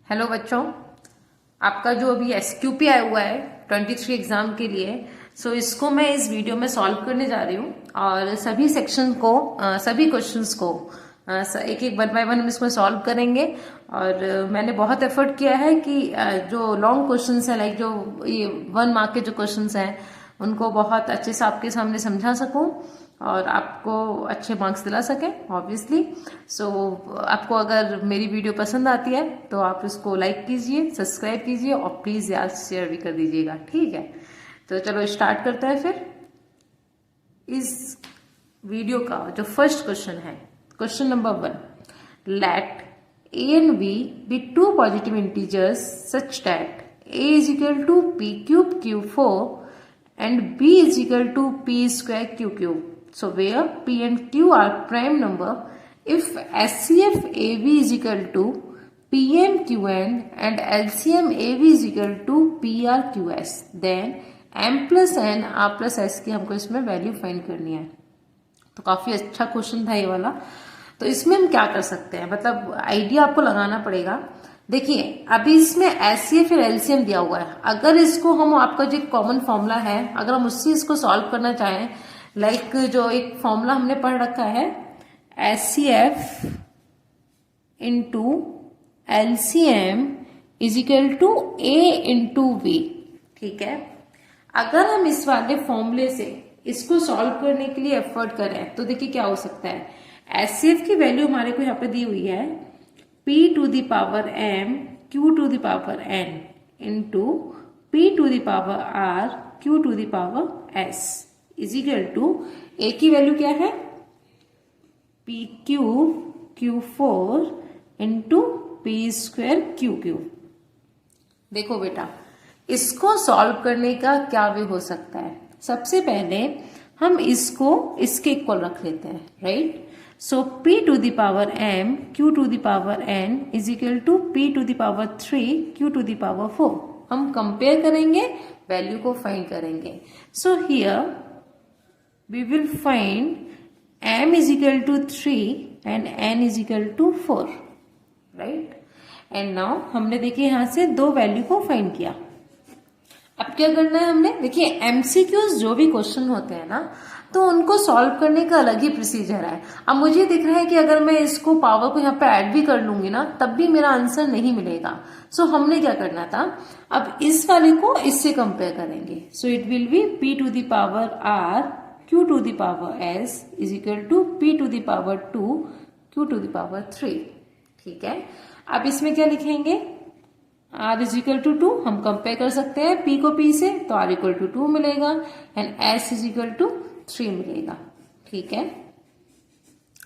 Hello बच्चों, आपका जो अभी एसक्यूपी आया हुआ है 23 एग्जाम के लिए, सो इसको मैं इस वीडियो में सॉल्व करने जा रही हूँ। और सभी सेक्शन को सभी क्वेश्चंस को एक एक वन बाय वन हम इसको सॉल्व करेंगे। और मैंने बहुत एफर्ट किया है कि जो लॉन्ग क्वेश्चंस हैं, लाइक जो ये 1 मार्क के जो क्वेश्चंस हैं उनको बहुत अच्छे से आपके सामने समझा सकूं और आपको अच्छे मार्क्स दिला सकें ऑब्वियसली। सो आपको अगर मेरी वीडियो पसंद आती है तो आप इसको लाइक कीजिए, सब्सक्राइब कीजिए और प्लीज़ यार शेयर भी कर दीजिएगा, ठीक है। तो चलो स्टार्ट करते हैं फिर। इस वीडियो का जो फर्स्ट क्वेश्चन है, question number 1, let a and b be two positive integers such that a is equal to p cube q4 and b is equal to p square q cube. So where p and q are prime number, if SCF AB is equal to PM QN and LCM AB is equal to PR QS, then m plus n r plus s की हमको इसमें value find करनी है। तो काफी अच्छा question था ये वाला। तो इसमें हम क्या कर सकते हैं, मतलब आइडिया आपको लगाना पड़ेगा। देखिए अभी इसमें एचसीएफ और एलसीएम दिया हुआ है। अगर इसको हम, आपका जो कॉमन फॉर्मूला है, अगर हम उससे इसको सॉल्व करना चाहें, लाइक जो एक फॉर्मूला हमने पढ़ रखा है, HCF into LCM is equal to a into b, ठीक है। अगर हम इस वाले फॉर्मूले से इसको सॉल्व करने के लिए एफर्ट करें तो देखिए क्या हो सकता है। एचसीएफ की वैल्यू हमारे को यहाँ पे दी हुई है p to the power m q to the power n into p to the power r q to the power s is equal to a की वैल्यू क्या है, p cube q4 into p square q cube. देखो बेटा, इसको solve करने का क्या वे हो सकता है। सबसे पहले हम इसको इसके इक्वल रख लेते हैं, right. So p to the power m q to the power n is equal to p to the power 3 q to the power 4। हम कंपेयर करेंगे, वैल्यू को फाइंड करेंगे। So here we will find m is equal to 3 and n is equal to 4, right. And now हमने देखिए यहां से दो value को फाइंड किया। अब क्या करना है हमने, देखिए एमसीक्यूज जो भी क्वेश्चन होते हैं ना, तो उनको सॉल्व करने का अलग ही प्रोसीजर है। अब मुझे दिख रहा है कि अगर मैं इसको पावर को यहाँ पे ऐड भी कर लूंगी ना, तब भी मेरा आंसर नहीं मिलेगा। सो हमने क्या करना था, अब इस वाले को इससे कंपेयर करेंगे। So it will be p to the power r q to the power s is equal to p to the power 2 q to the power 3, ठीक है। अब इसमें क्या लिखेंगे, r इज इक्वल टू 2, हम कंपेयर कर सकते हैं p को p से, तो r इक्वल टू 2 मिलेगा and s is equal to 3 मिलेगा, ठीक है।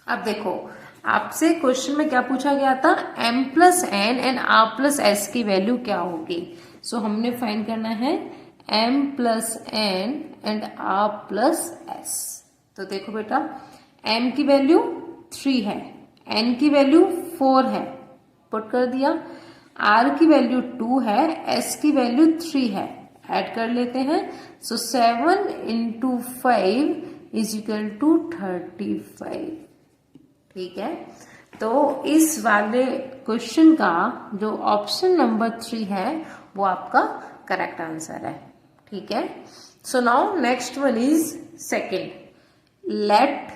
अब देखो आपसे क्वेश्चन में क्या पूछा गया था, m plus n and r plus s की वैल्यू क्या होगी। सो हमने फाइंड करना है m plus n and r plus s। तो देखो बेटा, m की वैल्यू 3 है, n की वैल्यू 4 है, पुट कर दिया। r की वैल्यू 2 है, s की वैल्यू 3 है, ऐड कर लेते हैं। सो 7 इंटू 5 इज इक्वल टू 35, ठीक है। तो इस वाले क्वेश्चन का जो ऑप्शन नंबर 3 है वो आपका करेक्ट आंसर है, ठीक है। So now next one is second, let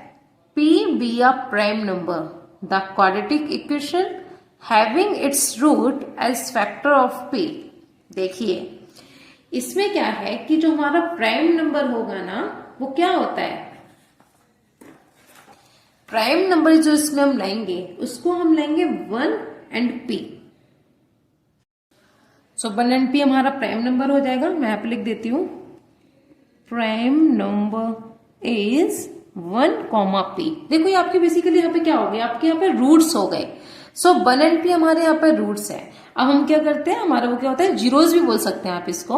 p be a prime number, the quadratic equation having its root as factor of p। देखिए इसमें क्या है कि जो हमारा प्राइम नंबर होगा ना, वो क्या होता है, प्राइम नंबर जो इसमें हम लेंगे उसको हम लेंगे 1 and p। So 1 and p हमारा प्राइम नंबर हो जाएगा। मैं यहाँ पे लिख देती हूँ, प्राइम नंबर इज 1, p। देखो ये आपके बेसिकली यहाँ पे क्या हो गया, आपके यहाँ पे रूट्स हो गए। सो 1 एंड p हमारे यहाँ पे रूट्स है। अब हम क्या करते हैं, हमारा वो क्या होता है, जीरोज भी बोल सकते हैं आप इसको।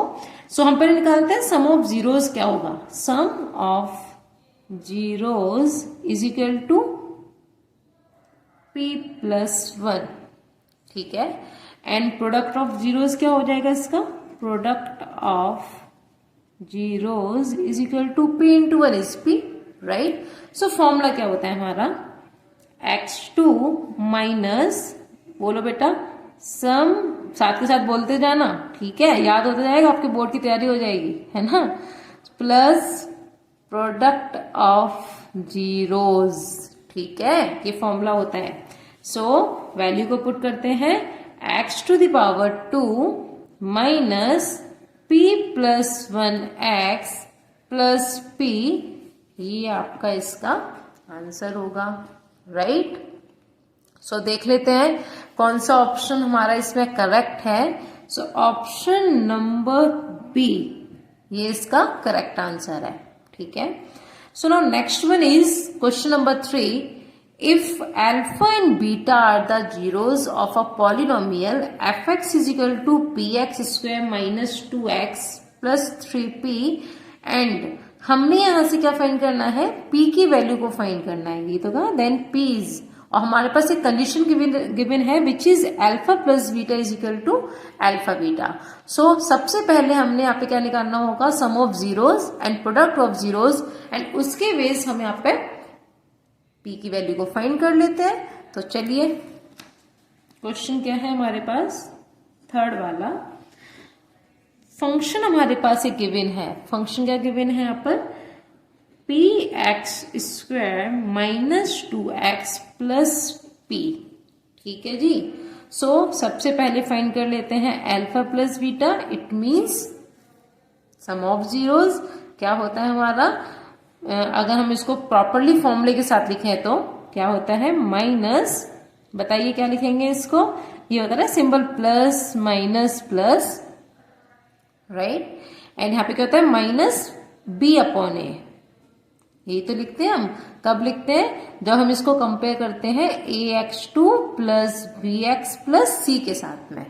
सो हम पहले निकालते हैं सम ऑफ जीरोज क्या होगा, sum of zeros is equal to p plus 1, ठीक है। एंड प्रोडक्ट ऑफ जीरोज क्या हो जाएगा इसका, product of zeros is equal to p into 1 is p, right. So formula क्या होता है हमारा, x2 माइनस, बोलो बेटा, सम साथ के साथ बोलते जाना, ठीक है, याद होता जाएगा, आपके बोर्ड की तैयारी हो जाएगी, है ना। प्लस प्रोडक्ट ऑफ जीरोज, ठीक है, ये फॉर्मूला होता है। सो वैल्यू को पुट करते हैं x to the power 2 minus p plus 1x plus p, ये आपका इसका आंसर होगा, राइट। सो देख लेते हैं कौन सा ऑप्शन हमारा इसमें करेक्ट है। सो ऑप्शन नंबर बी, ये इसका करेक्ट आंसर है, ठीक है। So now next one is question number 3, if alpha and beta are the zeros of a polynomial fx is equal to px square minus 2x plus 3p and हमने यहां से क्या find करना है, p की वैल्यू को फाइंड करना है, ये तो कहा देन p is, और हमारे पास एक कंडीशन गिवन है which is alpha plus beta is equal to alpha beta. So सबसे पहले हमने यहाँ पे क्या निकालना होगा, sum of zeros and product of zeros, and उसके बेस हम यहाँ पे p की वैल्यू को फाइंड कर लेते हैं। तो चलिए क्वेश्चन क्या है हमारे पास, थर्ड वाला। फंक्शन हमारे पास एक गिवन है, फंक्शन क्या गिवन है यहाँ पर, px square minus 2x plus p, ठीक है जी। सो सबसे पहले फाइंड कर लेते हैं alpha plus beta, it means sum of zeros, क्या होता है हमारा, अगर हम इसको प्रॉपरली फॉर्मूले के साथ लिखें तो क्या होता है, माइनस, बताइए क्या लिखेंगे इसको, ये होता है symbol plus minus plus, right, and यहाँ पे क्या होता है माइनस बी अपॉन ए, यही तो लिखते हैं हम, कब लिखते हैं, जब हम इसको कंपेयर करते हैं ax2 plus bx plus c के साथ में,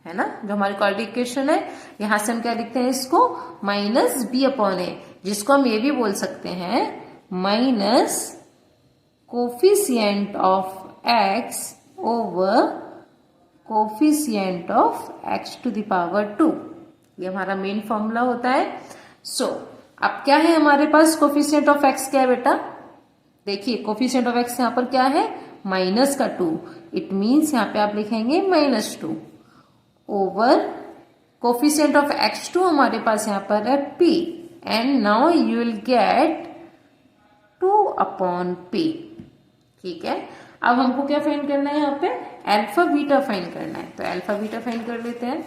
है ना, जो हमारी क्वाड्रेटिक इक्वेशन है, यहां से हम क्या लिखते हैं इसको, माइनस बी अपॉन ए, जिसको हम ये भी बोल सकते हैं minus coefficient of x over coefficient of x to the power 2, ये हमारा मेन फॉर्मूला होता है। सो अब क्या है हमारे पास, कोफिशिएंट ऑफ x क्या है बेटा, देखिए कोफिशिएंट ऑफ x यहाँ पर क्या है, माइनस का 2, इट मीन्स यहाँ पे आप लिखेंगे minus 2 over coefficient of x2 हमारे पास यहाँ पर है p, and now you will get 2 upon p, ठीक है। अब हमको क्या फाइंड करना है यहाँ पे, अल्फा बीटा फाइंड करना है, तो अल्फा बीटा फाइंड कर लेते हैं।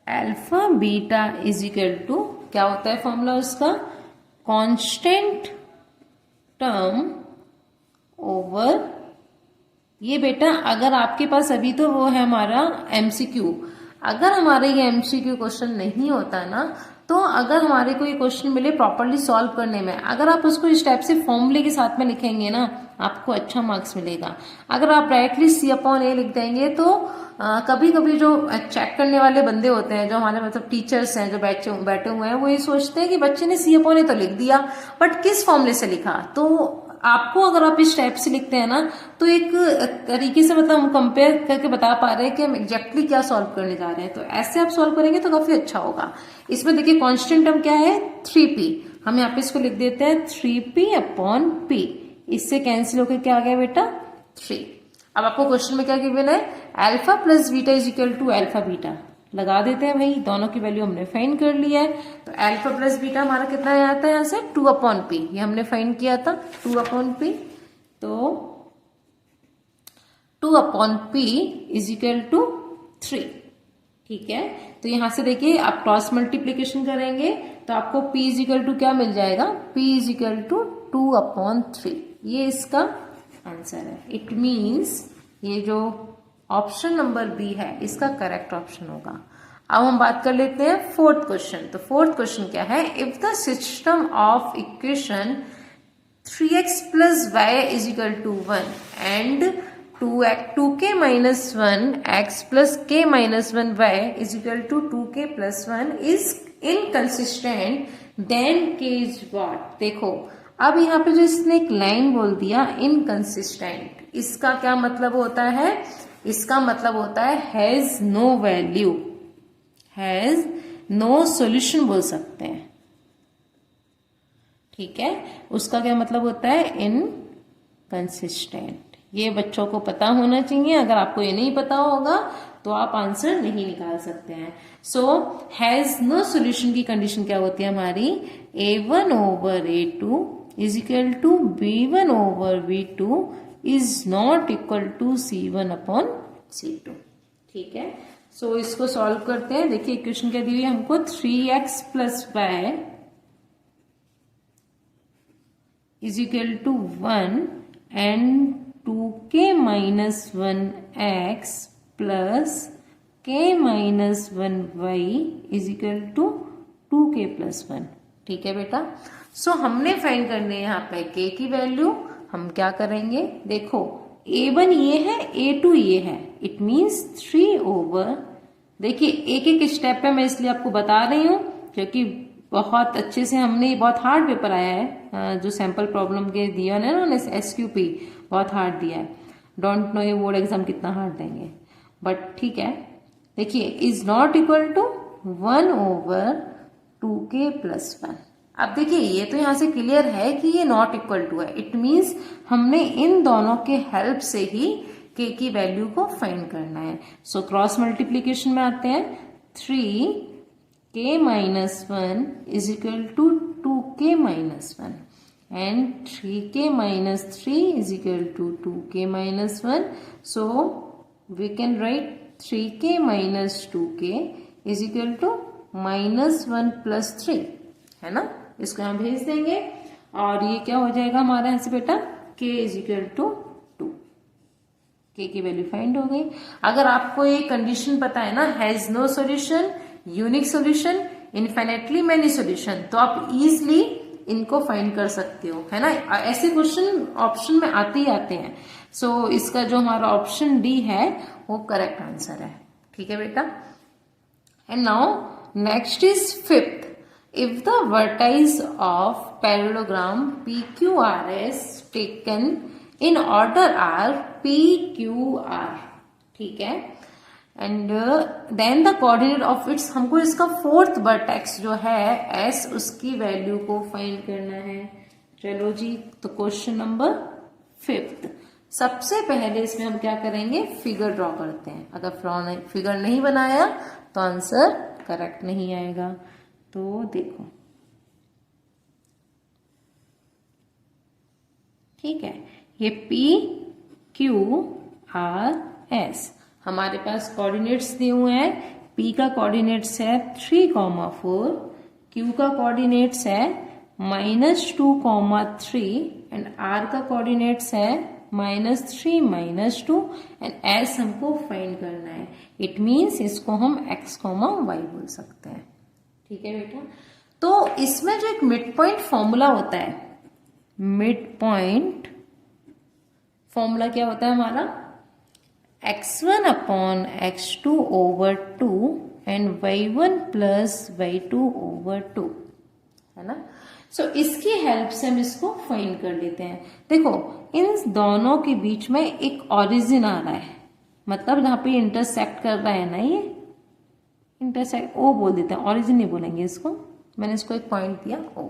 Alpha beta is equal to, क्या होता है फॉर्मूला उसका, कांस्टेंट टर्म ओवर, ये बेटा अगर आपके पास अभी तो वो है हमारा एमसीक्यू, अगर हमारे ये एमसीक्यू क्वेश्चन नहीं होता ना, तो अगर हमारे को ये क्वेश्चन मिले प्रॉपरली सॉल्व करने में, अगर आप उसको इस टाइप से फॉर्मूले के साथ में लिखेंगे ना, आपको अच्छा मार्क्स मिलेगा। अगर आप डायरेक्टली c अपॉन ए लिख देंगे तो कभी कभी जो चेक करने वाले बंदे होते हैं, जो हमारे मतलब टीचर्स हैं जो बैठे हुए हैं, वो ये सोचते हैं कि बच्चे ने c अपॉन ए तो लिख दिया, बट किस फॉर्मूले से लिखा। तो आपको अगर आप इस टाइप से लिखते हैं ना, तो एक तरीके से मतलब हम कंपेयर करके बता पा रहे हैं कि हम एग्जैक्टली क्या सॉल्व करने जा रहे हैं। तो ऐसे आप सॉल्व करेंगे तो काफी अच्छा होगा। इसमें देखिए कांस्टेंट टर्म क्या है, 3p, हम यहाँ पे इसको लिख देते हैं 3p अपॉन p, इससे कैंसिल होकर क्या आ गया बेटा 3। अब आपको क्वेश्चन में क्या गिवन है, alpha plus beta is equal to alpha beta, लगा देते हैं भाई, दोनों की वैल्यू हमने फाइंड कर लिया है। तो अल्फा प्लस बीटा हमारा कितना आता है यहाँ से, 2 अपॉन पी, ये हमने फाइंड किया था 2 अपॉन पी, तो 2 upon p is equal to 3, ठीक है। तो यहां से देखिए आप क्रॉस मल्टीप्लीकेशन करेंगे तो आपको p इज इक्वल टू क्या मिल जाएगा, p is equal to 2 upon 3, ये इसका आंसर है। इट मीन्स ये जो ऑप्शन नंबर बी है इसका करेक्ट ऑप्शन होगा। अब हम बात कर लेते हैं फोर्थ क्वेश्चन। तो फोर्थ क्वेश्चन क्या है, if the system of equation 3x plus y is equal to 1 and 2k minus 1 x plus k minus 1 y is equal to 2k plus 1 is inconsistent, then k is what. देखो अब यहाँ पे जो इसने एक line बोल दिया inconsistent, इसका क्या मतलब होता है, इसका मतलब होता है has no value, has no solution बोल सकते हैं, ठीक है। उसका क्या मतलब होता है, इनकंसिस्टेंट, ये बच्चों को पता होना चाहिए। अगर आपको ये नहीं पता होगा तो आप आंसर नहीं निकाल सकते हैं। सो हैज नो सोल्यूशन की कंडीशन क्या होती है हमारी, A1 over A2 is equal to B1 over B2 is not equal to C1 upon C2। ठीक है, सो इसको सॉल्व करते हैं। देखिए इक्वेशन क्या दी हुई है हमको, 3x plus y is equal to 1 and 2k minus 1x plus k minus 1y is equal to 2k plus 1। ठीक है बेटा, सो हमने फाइंड करनी है यहाँ पे k की वैल्यू। हम क्या करेंगे, देखो A1 ये है, A2 ये है, इट मीन्स 3 ओवर, देखिए एक एक स्टेप पे मैं इसलिए आपको बता रही हूँ क्योंकि बहुत अच्छे से हमने, बहुत हार्ड पेपर आया है जो सैंपल प्रॉब्लम के दिया है ना SQP, बहुत हार्ड दिया है। डोंट नो ये बोर्ड एग्जाम कितना हार्ड देंगे, बट ठीक है। देखिए is not equal to 1 over 2k plus 1। अब देखिए ये तो यहाँ से क्लियर है कि ये नॉट इक्वल टू है, इट मीन्स हमने इन दोनों के हेल्प से ही k की वैल्यू को फाइंड करना है। सो क्रॉस मल्टीप्लीकेशन में आते हैं, 3k minus 1 is equal to 2k minus 1 and 3k minus 3 is equal to 2k minus 1. So we can write 3k minus 2k is equal to minus 1 plus 3, है ना। इसको यहाँ भेज देंगे और ये क्या हो जाएगा हमारा यहाँ से बेटा, k is equal to 2। k की वैल्यू फाइंड हो गई। अगर आपको ये कंडीशन पता है ना, has no solution, unique solution, infinitely many solution, तो आप इजिली इनको फाइंड कर सकते हो, है ना। ऐसे क्वेश्चन ऑप्शन में आते ही आते हैं। सो इसका जो हमारा ऑप्शन डी है वो करेक्ट आंसर है। ठीक है बेटा, and now next is fifth, if the vertices of parallelogram PQRS taken in order are PQR, ठीक है, and then the coordinate of its, हमको इसका फोर्थ वर्टेक्स जो है S, उसकी वैल्यू को फाइंड करना है। चलो जी, तो क्वेश्चन नंबर 5, सबसे पहले इसमें हम क्या करेंगे, फिगर ड्रॉ करते हैं। अगर फिगर नहीं बनाया तो आंसर करेक्ट नहीं आएगा। तो देखो, ठीक है, ये PQRS हमारे पास कोऑर्डिनेट्स दिए हुए हैं। P का कोऑर्डिनेट्स है 3,4, Q का कोऑर्डिनेट्स है -2,3 एंड R का कोऑर्डिनेट्स है -3, -2 एंड S हमको फाइंड करना है। इट मीन्स इसको हम x, y बोल सकते हैं। ठीक है बेटा, तो इसमें जो एक मिड पॉइंट फॉर्मूला होता है, मिड पॉइंट फॉर्मूला क्या होता है हमारा, x1 upon x2 over 2 and y1 plus y2 over 2, है ना। सो इसकी हेल्प से हम इसको फाइंड कर लेते हैं। देखो इन दोनों के बीच में एक ओरिजिन आ रहा है, मतलब जहां पे इंटरसेक्ट कर रहा है ना, ये इंटरसेक्ट ओ बोल देते हैं, ओरिजिन नहीं बोलेंगे इसको, मैंने इसको एक पॉइंट दिया ओ।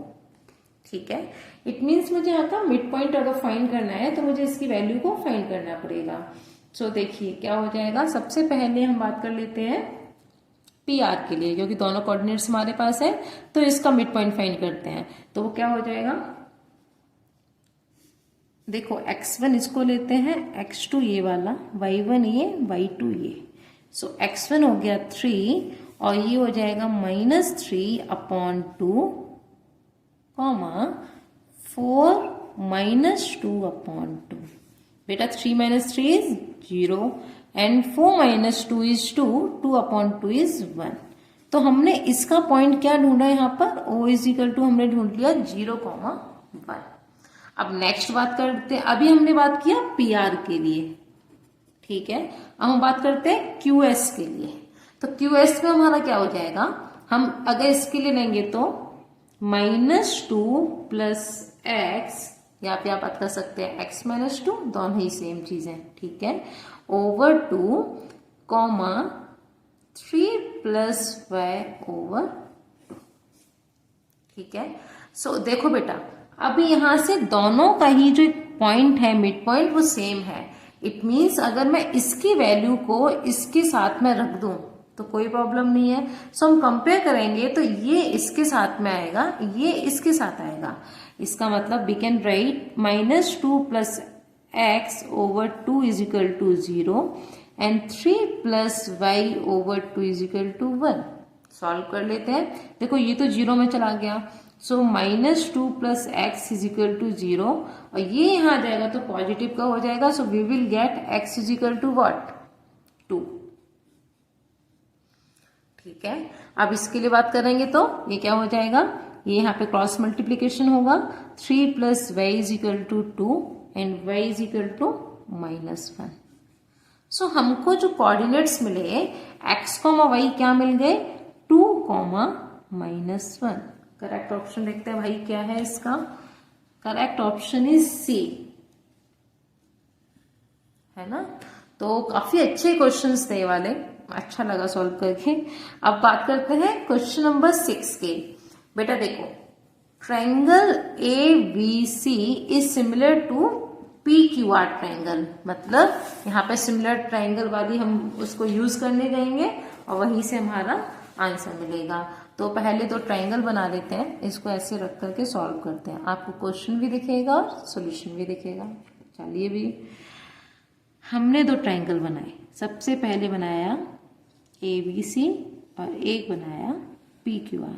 ठीक है, इट मीन्स मुझे यहाँ का मिड पॉइंट अगर फाइंड करना है तो मुझे इसकी वैल्यू को फाइंड करना पड़ेगा। सो देखिए क्या हो जाएगा, सबसे पहले हम बात कर लेते हैं PR के लिए, क्योंकि दोनों कोऑर्डिनेट्स हमारे पास है, तो इसका मिड पॉइंट फाइंड करते हैं। तो वो क्या हो जाएगा, देखो x1 इसको लेते हैं, x2 ये वाला, y1 ये, y2 ये। सो x1 हो गया 3 और ये हो जाएगा -3 अपॉन 2, 4 -2 अपॉन 2। बेटा 3 - 3 is 0 and 4 - 2 is 2, 2 upon 2 is 1। तो हमने इसका पॉइंट क्या ढूंढा यहाँ पर, O इज इक्वल टू हमने ढूंढ लिया 0,1। अब नेक्स्ट बात करते हैं, अभी हमने बात किया PR के लिए, ठीक है, अब हम बात करते हैं QS के लिए। तो QS में हमारा क्या हो जाएगा, हम अगर इसके लिए लेंगे तो -2 प्लस x, यहाँ पे आप बात कर सकते हैं x - 2, दोनों ही सेम चीजें, ठीक है, ओवर 2, 3 प्लस y ओवर 2। ठीक है, सो देखो बेटा, अभी यहां से दोनों का ही जो पॉइंट है, मिड पॉइंट, वो सेम है। इट मीन्स अगर मैं इसकी वैल्यू को इसके साथ में रख दूं तो कोई प्रॉब्लम नहीं है। सो हम कंपेयर करेंगे तो ये इसके साथ में आएगा, ये इसके साथ आएगा। इसका मतलब we can write -2 plus x over 2 is equal to 0 and 3 plus y over 2 is equal to 1। Solve कर लेते हैं। देखो ये तो 0 में चला गया, so -2 plus x is equal to 0 और ये यहां आ जाएगा तो पॉजिटिव का हो जाएगा। So we will get x is equal to what, 2। ठीक है, अब इसके लिए बात करेंगे तो ये क्या हो जाएगा, ये यहाँ पे क्रॉस मल्टीप्लीकेशन होगा। 3 plus y is equal to 2 and y is equal to -1। So हमको जो कोऑर्डिनेट्स मिले x, y क्या मिल गए, 2, -1। करेक्ट ऑप्शन देखते हैं भाई क्या है इसका। करेक्ट ऑप्शन इज सी, है ना। तो काफी अच्छे क्वेश्चंस थे वाले, अच्छा लगा सॉल्व करके। अब बात करते हैं क्वेश्चन नंबर 6 के। बेटा देखो, triangle ABC is similar to PQR triangle, मतलब यहाँ पे सिमिलर ट्रायंगल वाली हम उसको यूज करने जाएंगे और वहीं से हमारा आंसर मिलेगा। तो पहले तो ट्रायंगल बना लेते हैं, इसको ऐसे रख करके सॉल्व करते हैं। आपको क्वेश्चन भी दिखेगा और सॉल्यूशन भी दिखेगा। चलिए भी, हमने दो ट्रायंगल बनाए। सबसे पहले बनाया ABC और एक बनाया PQR।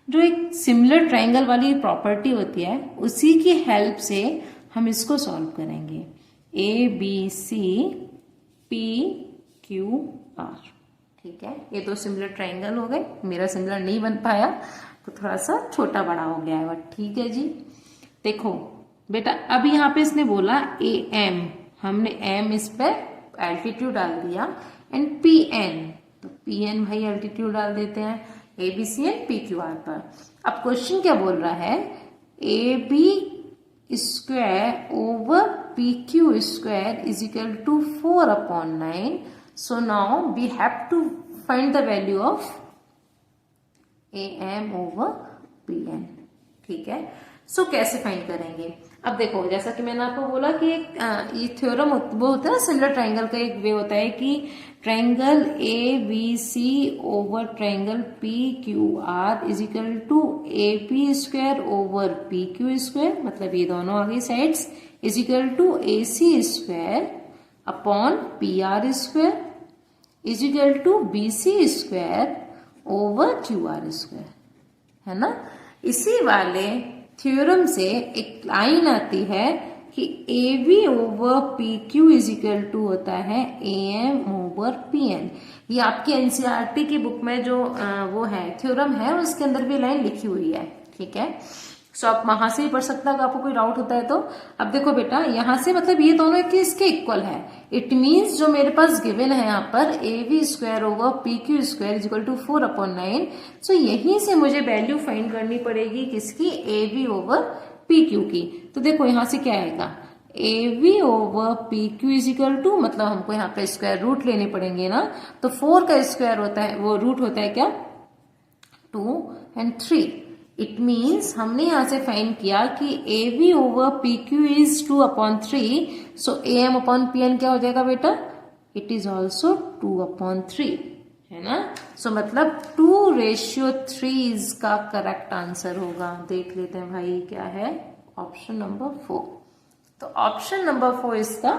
जो एक सिमिलर ट्रायंगल वाली प्रॉपर्टी होती है उसी की हेल्प से हम इसको सॉल्व करेंगे। ABC PQR, ठीक है। ये दो सिमिलर ट्रायंगल हो गए। मेरा सिमिलर नहीं बन पाया तो थोड़ा सा छोटा बड़ा हो गया है, बट ठीक है जी। देखो बेटा, अब यहाँ पे इसने बोला AM, हमने M इस पर एल्टीट्यूड डाल दिया एंड PN, तो PN भाई एल्टीट्यूड डाल देते हैं ABC एंड PQR पर। अब क्वेश्चन क्या बोल रहा है, AB square over PQ square is equal to 4/9। So now we have to find the value of AM over PN, ठीक है। सो कैसे फाइंड करेंगे, अब देखो जैसा कि मैंने आपको बोला कि ये थ्योरम वो होता है ना, सिमिलर ट्रायंगल का एक वे होता है कि triangle ABC over triangle PQR is equal to AP square over PQ square, मतलब ये दोनों आगे sides, is equal to AC square upon PR square is equal to BC square over QR square, है ना। इसी वाले थ्योरम से एक लाइन आती है कि AB over PQ is equal to होता है AM ओवर PN। ये आपकी NCERT की बुक में जो वो है थ्योरम है, उसके अंदर भी लाइन लिखी हुई है, ठीक है। सो आप वहां से ही पढ़ सकते हो अगर आपको कोई डाउट होता है तो। अब देखो बेटा, यहाँ से मतलब ये दोनों इसके इक्वल है। इट मीन्स जो मेरे पास गिवन है यहाँ पर AB square over PQ square is equal to 4/9। So यहीं से मुझे वैल्यू फाइंड करनी पड़ेगी किसकी, AB ओवर PQ की। तो देखो यहाँ से क्या आएगा, AB over PQ is equal to, मतलब हमको यहाँ पे स्क्वायर रूट लेने पड़ेंगे ना। तो 4 का स्क्वायर होता है, वो रूट होता है क्या, 2 एंड 3। इट मीन्स हमने यहां से फाइंड किया कि AB over PQ is 2/3। So AM upon PN क्या हो जाएगा बेटा, इट इज ऑल्सो 2/3, है ना। सो मतलब 2:3 इसका करेक्ट आंसर होगा। देख लेते हैं भाई क्या है, ऑप्शन नंबर 4। तो ऑप्शन नंबर 4 इसका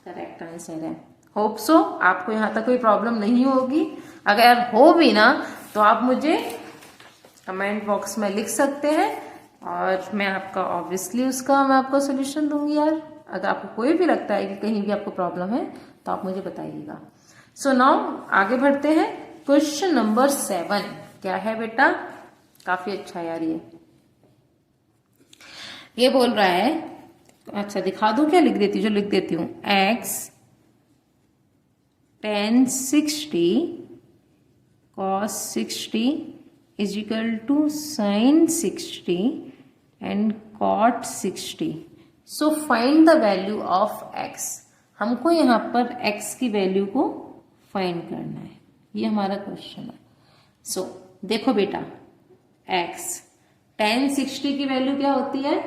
करेक्ट आंसर है। होप सो आपको यहाँ तक कोई प्रॉब्लम नहीं होगी। अगर हो भी ना तो आप मुझे कमेंट बॉक्स में लिख सकते हैं और मैं आपका ऑब्वियसली उसका मैं आपको सोल्यूशन दूंगी यार। अगर आपको कोई भी लगता है कि कहीं भी आपको प्रॉब्लम है तो आप मुझे बताइएगा। सो नाउ आगे बढ़ते हैं। क्वेश्चन नंबर 7 क्या है बेटा, काफी अच्छा यार। ये बोल रहा है, अच्छा दिखा दूं क्या, लिख देती हूँ, जो लिख देती हूँ, x tan 60 cos 60 is equal to sin 60 and cot 60. So find the value of x. हमको यहाँ पर x की वैल्यू को फाइंड करना है, ये हमारा क्वेश्चन है। सो देखो बेटा, x tan 60 की वैल्यू क्या होती है,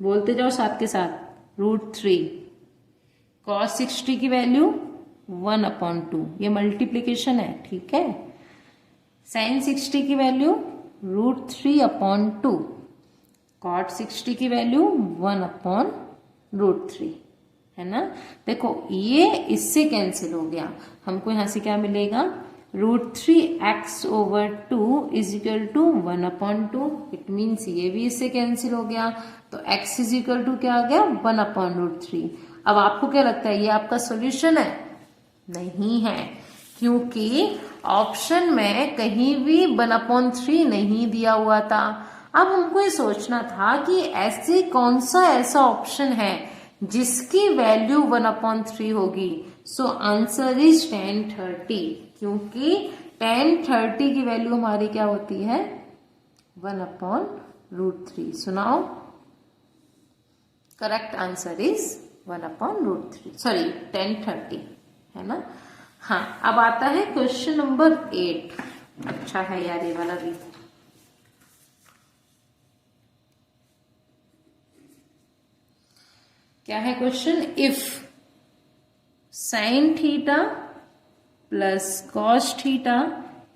बोलते जाओ साथ के साथ, √3। cos 60 की वैल्यू 1/2, ये मल्टीप्लीकेशन है, ठीक है। sin 60 की वैल्यू √3/2, cot 60 की वैल्यू 1/√3, है ना। देखो ये इससे कैंसिल हो गया, हमको यहां से क्या मिलेगा, √3x/2 is equal to 1/2। It means ये भी इससे कैंसिल हो गया, तो x इज इक्वल टू क्या आ गया, 1/√3। अब आपको क्या लगता है ये आपका सॉल्यूशन है? नहीं है, क्योंकि ऑप्शन में कहीं भी 1/3 नहीं दिया हुआ था। अब हमको ये सोचना था कि ऐसे कौन सा ऐसा ऑप्शन है जिसकी वैल्यू 1/3 होगी। सो आंसर इज tan 30, क्योंकि tan 30 की वैल्यू हमारी क्या होती है, 1/√3। सुनाओ, correct answer is 1/√3, sorry tan 30, है ना। हाँ, अब आता है क्वेश्चन नंबर 8। अच्छा है यार ये वाला भी। क्या है question, if sin theta plus cos theta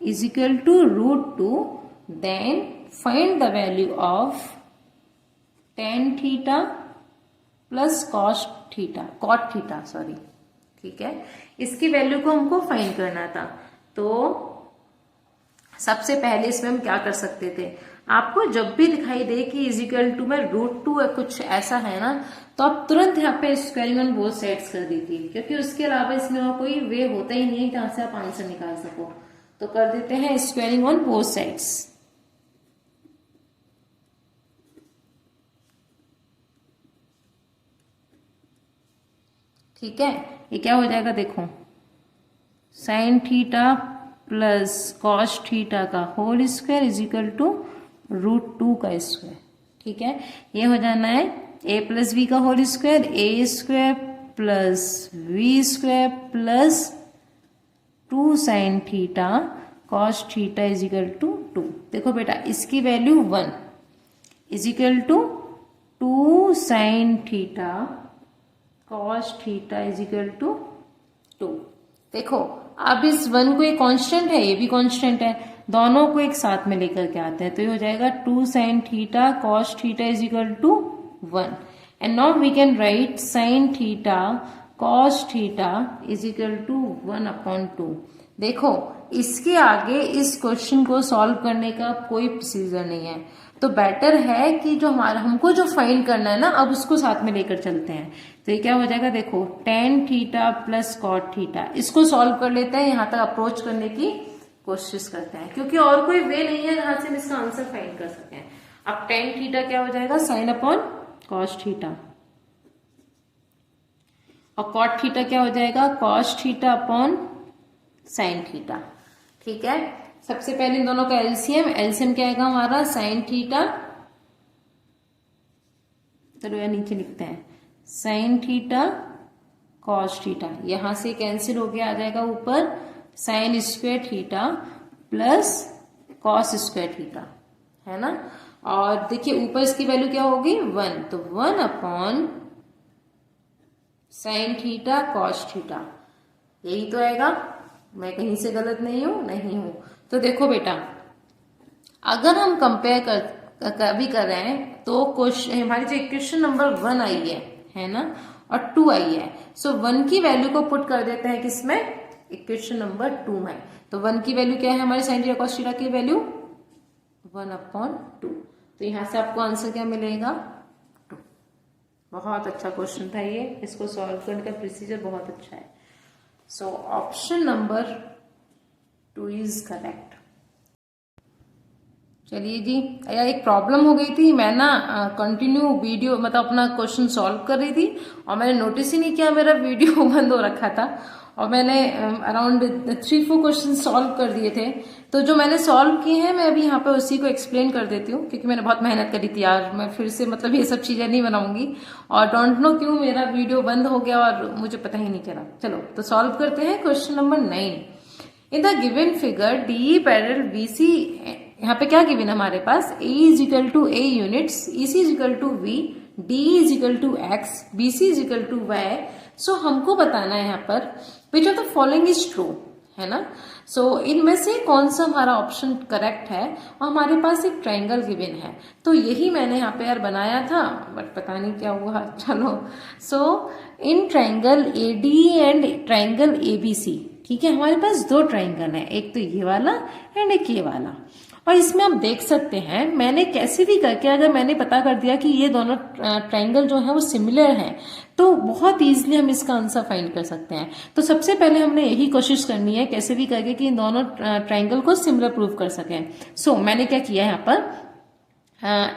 is equal to √2, then find the value of tan theta plus cot theta, sorry, ठीक है। इसकी वैल्यू को हमको फाइंड करना था। तो सबसे पहले इसमें हम क्या कर सकते थे, आपको जब भी दिखाई दे कि इज इक्वल टू में √2 कुछ ऐसा है ना, तो आप तुरंत यहाँ पे स्क्वायरिंग ऑन बोथ साइड्स कर दीजिए, क्योंकि उसके अलावा इसमें और कोई वे होता ही नहीं है जहां से आप आंसर निकाल सको। तो कर देते हैं स्क्वायरिंग ऑन बोथ साइड्स। ठीक है, ये क्या हो जाएगा, देखो sin theta plus cos theta का whole square is equal to √2 का स्क्वायर। ठीक है, ये हो जाना है a प्लस बी का whole square, a square plus v square plus 2 sin theta cos theta is equal to 2। देखो बेटा, इसकी value 1 is equal to 2 sin theta cos theta is equal to 2। देखो अब इस 1 को, एक कांस्टेंट है, ये भी कांस्टेंट है, दोनों को एक साथ में लेकर के आते हैं, तो ये हो जाएगा 2 sin theta cos theta is equal to 1। And now we can write sin theta cos theta is equal to 1/2। देखो इसके आगे इस क्वेश्चन को सॉल्व करने का कोई प्रोसीजर नहीं है, तो बेटर है कि जो हमको जो फाइंड करना है ना, अब उसको साथ में लेकर चलते हैं। तो ये क्या हो जाएगा, देखो tan theta plus cot theta, इसको सॉल्व कर लेते हैं, यहां तक अप्रोच करने की कोशिश करते हैं, क्योंकि और कोई वे नहीं है जहां से हम इसका आंसर फाइंड कर सकें। अब tan थीटा क्या हो जाएगा, sin अपॉन cos थीटा, और cot थीटा क्या हो जाएगा, cos theta upon sin theta. ठीक है, सबसे पहले इन दोनों का एलसीएम क्या आएगा हमारा, sin थीटा, चलो यार नीचे लिखते हैं, sin थीटा cos थीटा, यहां से कैंसिल हो गया, आ जाएगा ऊपर sin square theta plus cos square theta, है ना। और देखिए ऊपर इसकी वैल्यू क्या होगी, 1, तो 1 upon sin theta cos theta, यही तो आएगा। मैं कहीं से गलत नहीं हूं। तो देखो बेटा, अगर हम कंपेयर कभी कर रहे हैं तो क्वेश्चन हमारी जो इक्वेशन नंबर 1 आई है ना, और 2 आई है, सो 1 की वैल्यू को पुट कर देते हैं किसमें, इक्वेशन नंबर 2 में। तो 1 की वैल्यू क्या है हमारी, sin थीटा cos थीटा की वैल्यू 1/2। तो यहां से आपको आंसर क्या मिलेगा, 2। बहुत अच्छा क्वेश्चन था ये, इसको सॉल्व करने का प्रोसीजर बहुत अच्छा है। So option number 2 is correct. चलिए जी, यार एक प्रॉब्लम हो गई थी, मैं ना कंटिन्यू वीडियो मतलब अपना क्वेश्चन सॉल्व कर रही थी और मैंने नोटिस ही नहीं किया मेरा वीडियो बंद हो रखा था, और मैंने अराउंड 3-4 क्वेश्चन सॉल्व कर दिए थे। तो जो मैंने सॉल्व किए हैं मैं अभी यहाँ पे उसी को एक्सप्लेन कर देती हूँ, क्योंकि मैंने बहुत मेहनत करी थी यार, मैं फिर से मतलब ये सब चीजें नहीं बनाऊंगी, और डोंट नो क्यों मेरा वीडियो बंद हो गया और मुझे पता ही नहीं चला। चलो तो सॉल्व करते हैं question number 9। In the given figure D parallel BC, यहाँ पे क्या गिवन है हमारे पास, A is equal to a units, E C is equal to v, D is equal to x, B C is equal to y, so हमको बताना है यहाँ पर which of the following is true, है ना। सो इनमें से कौन सा हमारा ऑप्शन करेक्ट है, और हमारे पास एक ट्रायंगल गिवन है, तो यही मैंने यहाँ पे यार बनाया था, बट पता नहीं क्या हुआ। चलो, so in triangle AD and triangle ABC, ठीक है, हमारे पास दो ट्रायंगल है, एक तो ये वाला एंड एक ये वाला। और इसमें आप देख सकते हैं मैंने कैसे भी करके अगर मैंने पता कर दिया कि ये दोनों ट्रायंगल जो है वो सिमिलर हैं, तो बहुत इजीली हम इसका आंसर फाइंड कर सकते हैं। तो सबसे पहले हमने यही कोशिश करनी है कैसे भी करके कि इन दोनों ट्रायंगल को सिमिलर प्रूव कर सकें। सो मैंने क्या किया यहाँ पर,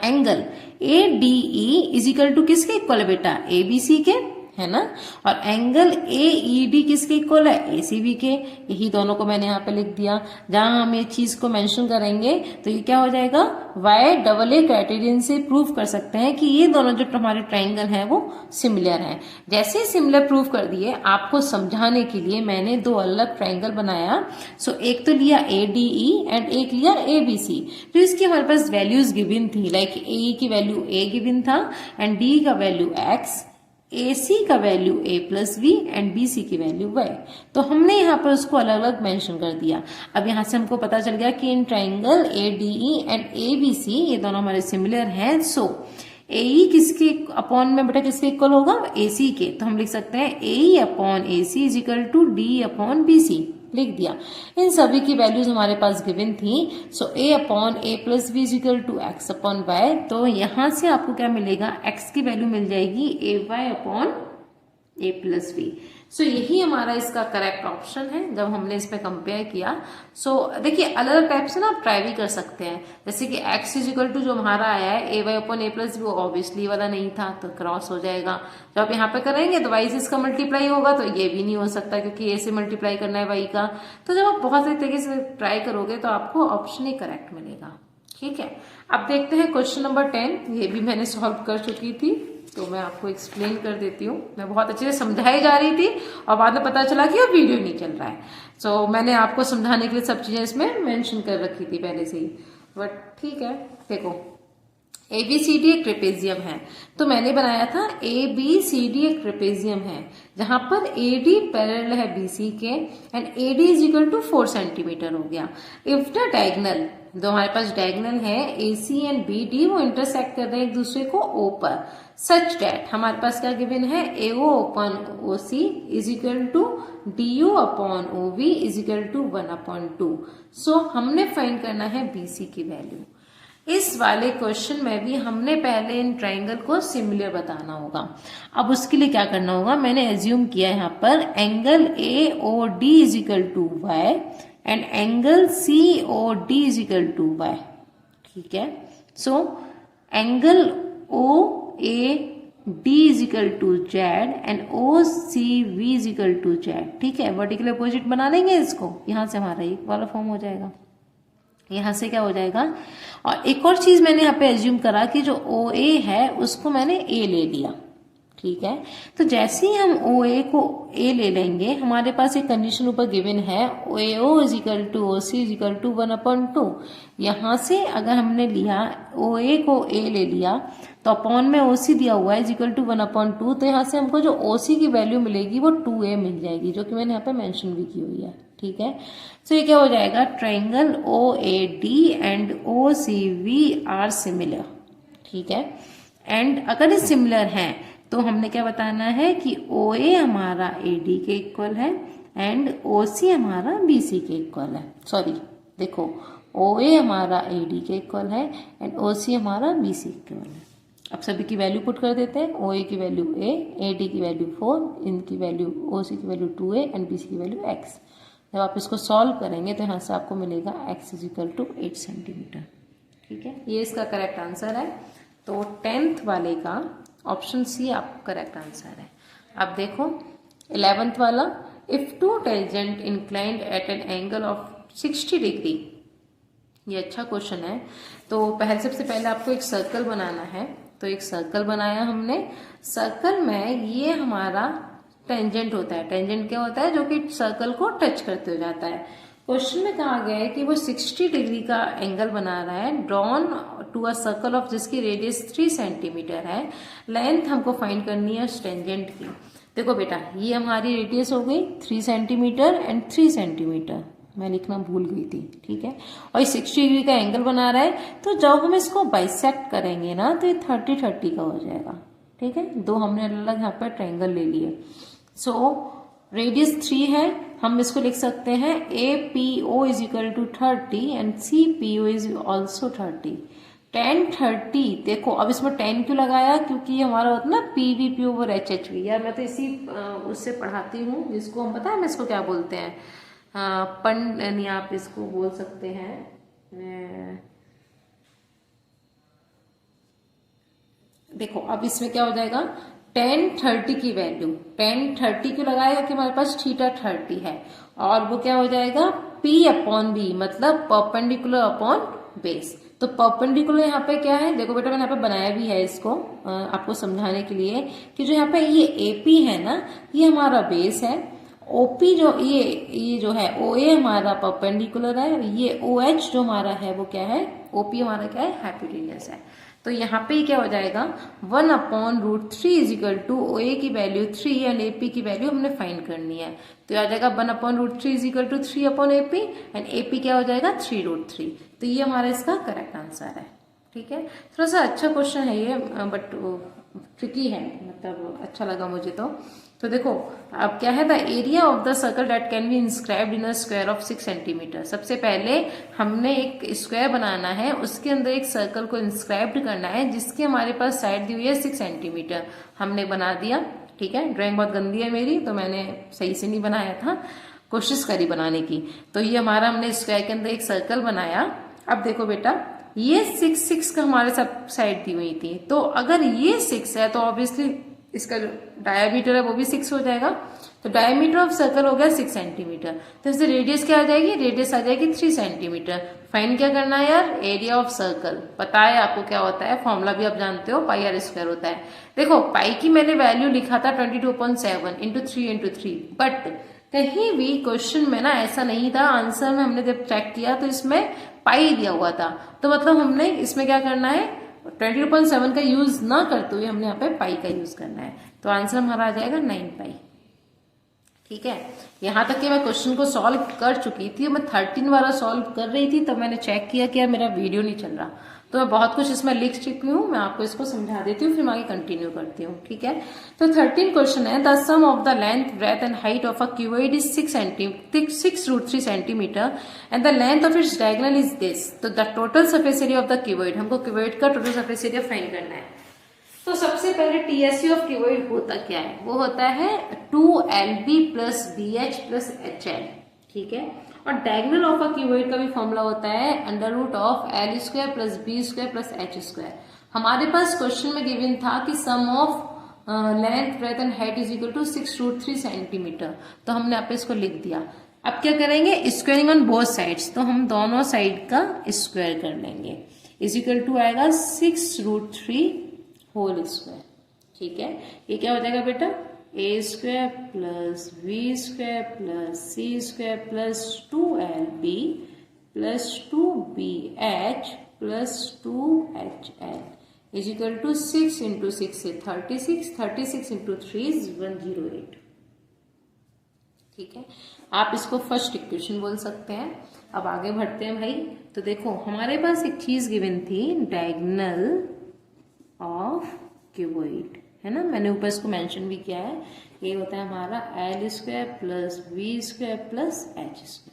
angle A D E is equal to किसके इक्वल है बेटा, ए बी सी के, है ना। और एंगल ए ई डी किसके इक्वल है, ए सी बी के। यही दोनों को मैंने यहाँ पे लिख दिया। जहां हम ये चीज को मेंशन करेंगे तो ये क्या हो जाएगा, वाई डबल ए क्राइटेरियन से प्रूव कर सकते हैं कि ये दोनों जो हमारे ट्रायंगल हैं वो सिमिलर हैं। जैसे सिमिलर प्रूव कर दिए, आपको समझाने के लिए मैंने दो अलग ट्रायंगल बनाया। सो एक तो लिया ए डी ई एंड एक लिया ए बी सी। तो इसकी हमारे पास वैल्यूज गिवन थी, लाइक ए की वैल्यू ए गिवन था एंड डी का वैल्यू एक्स, AC का value A plus b and BC की वैल्यू Y। तो हमने यहाँ पर उसको अलग अलग मेंशन कर दिया। अब यहाँ से हमको पता चल गया कि in triangle ADE and ABC ये दोनों हमारे सिमिलर हैं। सो AE किसके अपॉन में बेटा किसके इक्वल होगा, AC के। तो हम लिख सकते हैं AE upon AC is equal to D upon BC, लिख दिया। इन सभी की वैल्यूज हमारे पास गिवन थी। So A upon a plus b is equal to x upon y. तो यहां से आपको क्या मिलेगा, x की वैल्यू मिल जाएगी ए Y upon a plus B. सो यही हमारा इसका करेक्ट ऑप्शन है जब हमने इसमें कंपेयर किया। सो देखिए अलग अलग टाइप से ना आप ट्राई भी कर सकते हैं, जैसे कि x इज इक्वल टू जो हमारा आया है ए Y upon a plus B, वो ऑब्वियसली वाला नहीं था तो क्रॉस हो जाएगा। जब आप यहाँ पे करेंगे तो y से इसका मल्टीप्लाई होगा, तो ये भी नहीं हो सकता क्योंकि a से मल्टीप्लाई करना है y का। तो जब आप बहुत सारे तरीके से ट्राई करोगे तो आपको ऑप्शन ही करेक्ट मिलेगा। ठीक है, अब देखते हैं क्वेश्चन नंबर 10। ये भी मैंने सॉल्व कर चुकी थी, तो मैं आपको एक्सप्लेन कर देती हूँ। मैं बहुत अच्छे से समझाई जा रही थी और बाद में पता चला कि अब वीडियो नहीं चल रहा है। सो मैंने आपको समझाने के लिए सब चीजें इसमें मेंशन कर रखी थी पहले से ही, बट ठीक है। देखो ABCD एक ट्रेपेजियम है, तो मैंने बनाया था ABCD एक ट्रेपेजियम है जहां पर AD पैरेलल है BC के and AD is equal to 4 centimetre हो गया। इफ द डायगोनल, जो हमारे पास डायगोनल है AC एंड BD, वो इंटरसेक्ट कर रहे हैं एक दूसरे को O पर, सच डैट हमारे पास क्या गिवन है, AO upon OC is equal to DO upon OV is equal to 1/2। So हमने फाइंड करना है BC की वैल्यू। इस वाले क्वेश्चन में भी हमने पहले इन ट्राइंगल को सिमिलर बताना होगा। अब उसके लिए क्या करना होगा, मैंने एज्यूम किया यहाँ पर angle AOD is equal to y and angle COD is equal to y. ठीक है, so angle OAD is equal to z and OCV is equal to z. ठीक है, वर्टिकल अपोजिट बना लेंगे इसको, यहां से हमारा एक वाला फॉर्म हो जाएगा, यहां से क्या हो जाएगा। और एक और चीज मैंने यहाँ पे एज्यूम करा कि जो OA है उसको मैंने A ले लिया। ठीक है, तो जैसे ही हम OA को A ले लेंगे, हमारे पास एक कंडीशन ऊपर गिवन है AO is equal to OC is equal to 1/2। यहां से अगर हमने लिया OA को A ले लिया तो अपॉन में OC दिया हुआ है इज इक्वल टू 1/2, तो यहाँ से हमको जो OC की वैल्यू मिलेगी वो 2A मिल जाएगी, जो कि मैंने यहाँ पे मेंशन भी की हुई है। ठीक है, तो ये क्या हो जाएगा, triangle OAD and OCV are similar. ठीक है, एंड अगर ये सिमिलर हैं तो हमने क्या बताना है कि OA हमारा AD के इक्वल है एंड OC हमारा BC के इक्वल है। सॉरी, देखो OA हमारा AD के इक्वल है एंड OC हमारा BC के इक्वल है। अब सभी की वैल्यू पुट कर देते हैं। OA की वैल्यू A, AD की वैल्यू 4, इनकी वैल्यू OC की वैल्यू 2A एंड BC की वैल्यू X। जब आप इसको सॉल्व करेंगे तो यहाँ से आपको मिलेगा x is equal to 8 centimetre. ठीक है, ये इसका करेक्ट आंसर है। तो 10th वाले का ऑप्शन सी आपका करेक्ट आंसर है। अब देखो 11th वाला, if two tangent inclined at an angle of 60 degree. ये अच्छा क्वेश्चन है। तो सबसे पहले आपको एक सर्कल बनाना है, तो एक सर्कल बनाया हमने। सर्कल में ये हमारा टेंजेंट होता है। टेंजेंट क्या होता है, जो कि सर्कल को टच करते हो जाता है। क्वेश्चन में कहा गया है कि वो 60 डिग्री का एंगल बना रहा है, drawn to a circle of जिसकी रेडियस 3 सेंटीमीटर है। लेंथ हमको फाइंड करनी है उस टेंजेंट की। देखो बेटा, ये हमारी रेडियस हो गई 3 सेंटीमीटर एंड 3 सेंटीमीटर, मैं लिखना भूल गई थी, ठीक है। और ये 60 डिग्री का एंगल बना रहा है, तो जब हम इसको बाइसेक्ट करेंगे ना तो ये 30-30 का हो जाएगा, ठीक है। दो हमने अलग यहाँ पर ट्रायंगल ले लिए। सो रेडियस 3 है, हम इसको लिख सकते हैं APO is equal to 30 and CPO is also 30। 10-30, देखो अब इसमें 10 क्यों लगाया, क्योंकि ये हमारा होता है ना PVP ओवर HHV। यार मैं तो इसी उससे पढ़ाती हूँ, जिसको हम पता है मैं इसको क्या बोलते हैं, नहीं आप इसको बोल सकते हैं, देखो अब इसमें क्या हो जाएगा, 10-30 की वैल्यू, 10-30 क्यों लगाएगा कि हमारे पास थीटा 30 है, और वो क्या हो जाएगा P/B, मतलब परपेंडिकुलर अपॉन बेस। तो परपेंडिकुलर यहाँ पे क्या है, देखो बेटा मैंने यहाँ पे बनाया भी है इसको आपको समझाने के लिए, कि जो यहाँ पे ये AP है ना, ये हमारा बेस है। OP जो ये जो है OA हमारा परपेंडिकुलर है, ये OH जो हमारा है वो क्या है, OP हमारा क्या है, हाइपोटेन्यूस है। तो यहाँ पे क्या हो जाएगा 1/√3 इज इक्वल टू OA की वैल्यू 3 एंड AP की वैल्यू हमने फाइंड करनी है, तो आ जाएगा 1/√3 is equal to 3/AP and AP क्या हो जाएगा 3√3। तो ये हमारा इसका करेक्ट आंसर है, ठीक है। थोड़ा सा अच्छा क्वेश्चन है ये, बट ट्रिकी है, मतलब अच्छा लगा मुझे तो देखो अब क्या है, the area of the circle that can be inscribed in a square of 6 centimetre. सबसे पहले हमने एक स्क्वायर बनाना है, उसके अंदर एक सर्कल को इंस्क्राइब्ड करना है, जिसकी हमारे पास साइड दी हुई है 6 सेंटीमीटर। हमने बना दिया, ठीक है। ड्राइंग बहुत गंदी है मेरी, तो मैंने सही से नहीं बनाया था, कोशिश करी बनाने की। तो ये हमारा हमने स्क्वायर के अंदर एक सर्कल बनाया। अब देखो बेटा, ये 6 का हमारे साथ साइड दी हुई थी, तो अगर ये 6 है तो ऑब्वियसली इसका जो डायमीटर है वो भी 6 हो जाएगा। तो डायमीटर ऑफ सर्कल हो गया 6 सेंटीमीटर, तो इससे रेडियस क्या आ जाएगी, रेडियस आ जाएगी 3 सेंटीमीटर। फाइंड क्या करना है यार, एरिया ऑफ सर्कल। पता है आपको क्या होता है, फॉर्मूला भी आप जानते हो, πr² होता है। देखो पाई की मैंने वैल्यू लिखा था 22.7 इंटू 3 बट कहीं भी क्वेश्चन में ना ऐसा नहीं था, आंसर में हमने जब चेक किया तो इसमें पाई दिया हुआ था, तो मतलब हमने इसमें क्या करना है, 22.7 का यूज ना करते हुए हमने यहाँ पे पाई का यूज करना है। तो आंसर हमारा आ जाएगा 9 पाई, ठीक है। यहां तक कि मैं क्वेश्चन को सॉल्व कर चुकी थी, मैं 13 बार सॉल्व कर रही थी, तब मैंने चेक किया कि यार मेरा वीडियो नहीं चल रहा, तो मैं बहुत कुछ इसमें लिख चुकी हूँ। मैं आपको इसको समझा देती हूँ, फिर मैं आगे कंटिन्यू करती हूँ, ठीक है। तो 13 क्वेश्चन है, the sum of the length breadth and height of a cuboid is 6√3 centimetre and the length of its diagonal is this. तो the total surface area of the cuboid, हमको क्यूबॉइड का total surface area find करना है। तो सबसे पहले TSE of cuboid होता क्या है, वो होता है 2LB plus BH plus HL, ठीक है। और डायगोनल ऑफ अ क्यूबॉइड का भी फॉर्मूला होता है √L² plus B² plus H²। हमारे पास क्वेश्चन में गिवन था कि sum of length breadth and height is equal to 6√3 centimetre, तो हमने यहाँ पे इसको लिख दिया। अब क्या करेंगे, स्क्वायरिंग ऑन बोथ साइड्स, तो हम दोनों साइड का स्क्वायर कर लेंगे, इज इक्वल टू आएगा 6√3 होल स्क्वायर, ठीक है। ये क्या हो जाएगा बेटा, A² plus B² plus C² plus 2LB plus 2BH plus 2HL is equal to 6 into 6 से 36 इंटू 3 इज 108, ठीक है। आप इसको फर्स्ट इक्वेशन बोल सकते हैं। अब आगे बढ़ते हैं भाई। तो देखो हमारे पास एक चीज गिवन थी, डायगोनल ऑफ क्यूबॉइड, है ना, मैंने ऊपर इसको मेंशन भी किया है। ये होता है हमारा L² plus B² plus H²।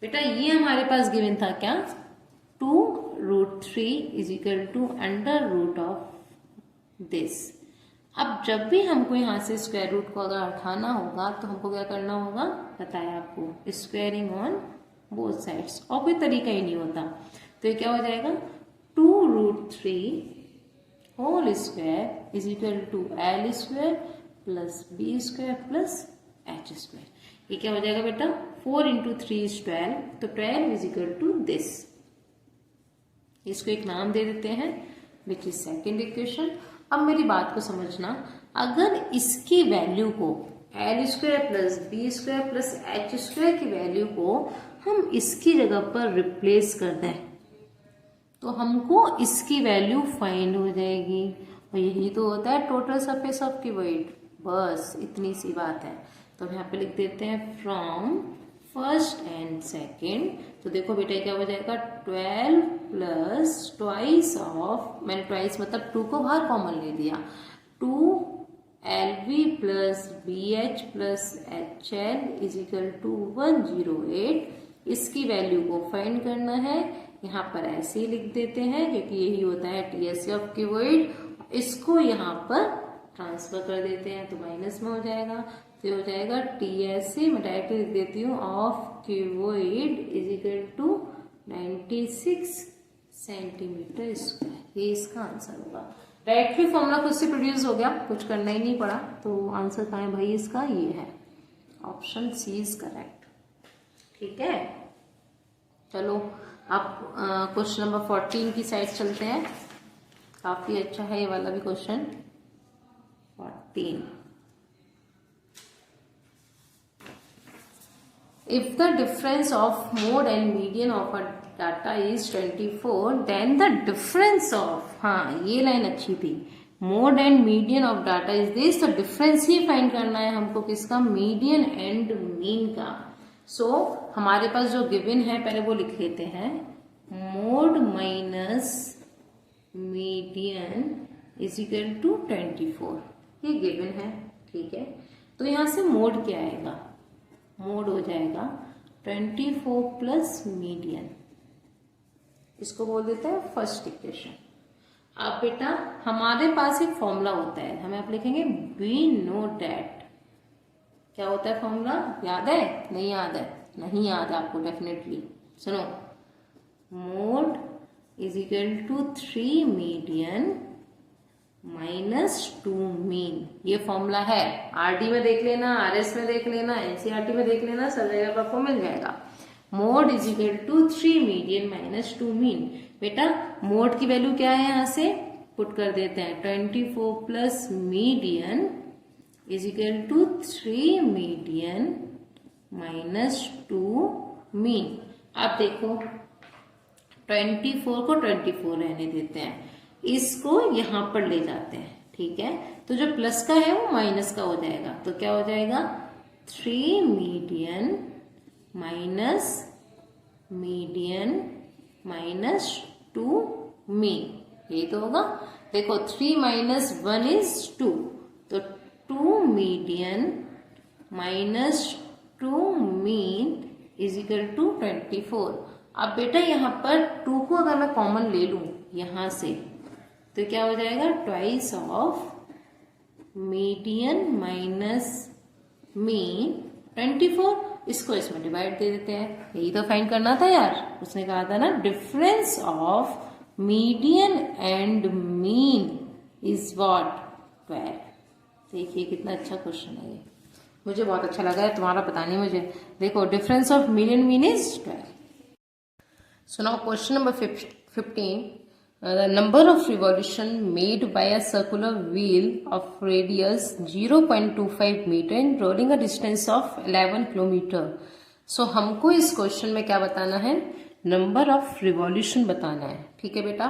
बेटा ये हमारे पास गिवन था क्या, 2√3 is equal to under root of this. अब जब भी हमको यहाँ से स्क्वायर रूट को अगर हटाना होगा तो हमको क्या करना होगा, बताया आपको, स्क्वायरिंग ऑन बोथ साइड्स, और कोई तरीका ही नहीं होता। तो ये क्या हो जाएगा, 2√3 whole square is equal to L² plus B² plus H²। ये क्या हो जाएगा बेटा, 4 इंटू 3 इज 12, तो 12 इज इक्वल टू दिस। इसको एक नाम दे देते हैं, विच इज सेकेंड इक्वेशन। अब मेरी बात को समझना, अगर इसकी वैल्यू को L² plus B² plus H² की वैल्यू को हम इसकी जगह पर रिप्लेस कर दें तो हमको इसकी वैल्यू फाइंड हो जाएगी, और यही तो होता है टोटल सरफेस ऑफ क्यूबॉइड। बस इतनी सी बात है। तो हम यहाँ पे लिख देते हैं फ्रॉम फर्स्ट एंड सेकेंड। तो देखो बेटा क्या हो जाएगा 12 प्लस ट्वाइस ऑफ, मैंने ट्वाइस मतलब 2 को बाहर कॉमन ले लिया, 2 LV plus BH plus HL is equal to 108। इसकी वैल्यू को फाइंड करना है, यहाँ पर ऐसे ही लिख देते हैं क्योंकि यही होता है TSE ऑफ क्यूबॉइड। इसको यहाँ पर ट्रांसफर कर देते हैं तो माइनस में हो जाएगा, तो हो जाएगा TSE, मैं डायरेक्टली लिख देती हूँ, of cuboid is equal to 96 centimetre square. ये इसका आंसर होगा। डायरेक्टली फॉर्मूला खुद से प्रोड्यूस हो गया, कुछ करना ही नहीं पड़ा। तो आंसर कहाँ है भाई इसका, ये है ऑप्शन सी इज करेक्ट। ठीक है, चलो अब क्वेश्चन नंबर 14 की साइड चलते हैं। काफी अच्छा है ये वाला भी question 14। If the difference of mode and median of a data is 24, then the difference of, हाँ ये लाइन अच्छी थी, mode and median of data is this, तो डिफरेंस ही फाइंड करना है हमको किसका, मीडियन एंड मीन का। सो हमारे पास जो गिवन है पहले वो लिख लेते हैं, mode minus median is equal to 24, ये गिवन है। ठीक है, तो यहां से मोड क्या आएगा, मोड हो जाएगा 24 प्लस मीडियन, इसको बोल देते हैं फर्स्ट इक्वेशन। अब बेटा हमारे पास एक फॉर्मूला होता है, हमें आप लिखेंगे वी नो दैट, क्या होता है फॉर्मूला, याद है, नहीं याद है, नहीं याद है आपको डेफिनेटली, सुनो, mode is equal to 3 median minus 2 mean, ये फॉर्मूला है। आरडी में देख लेना, आरएस में देख लेना, एनसीईआरटी में देख लेना, सब जगह आपको मिल जाएगा। Mode is equal to 3 median minus 2 mean. बेटा मोड की वैल्यू क्या है, यहां से पुट कर देते हैं 24 plus median is equal to 3 median minus 2 mean. अब देखो 24 को 24 रहने देते हैं, इसको यहां पर ले जाते हैं। ठीक है, तो जो प्लस का है वो माइनस का हो जाएगा, तो क्या हो जाएगा 3 median minus median minus 2 mean, ये तो होगा। देखो 3 माइनस 1 इज 2, तो 2 median minus 2 mean is equal to 24। अब बेटा यहाँ पर 2 को अगर मैं कॉमन ले लूं यहां से, तो क्या हो जाएगा twice of median minus mean 24, इसको इसमें डिवाइड दे देते हैं। यही तो फाइंड करना था यार, उसने कहा था ना difference of median and mean is what 12। देखिए कितना अच्छा क्वेश्चन है ये, मुझे बहुत अच्छा लगा है, तुम्हारा पता नहीं मुझे। देखो difference of median mean is 12। So now question number 15, the number of revolution made by a circular wheel of radius 0.25 meter and rolling a distance of 11 kilometer. So हमको इस क्वेश्चन में क्या बताना है, नंबर ऑफ रिवॉल्यूशन बताना है। ठीक है बेटा,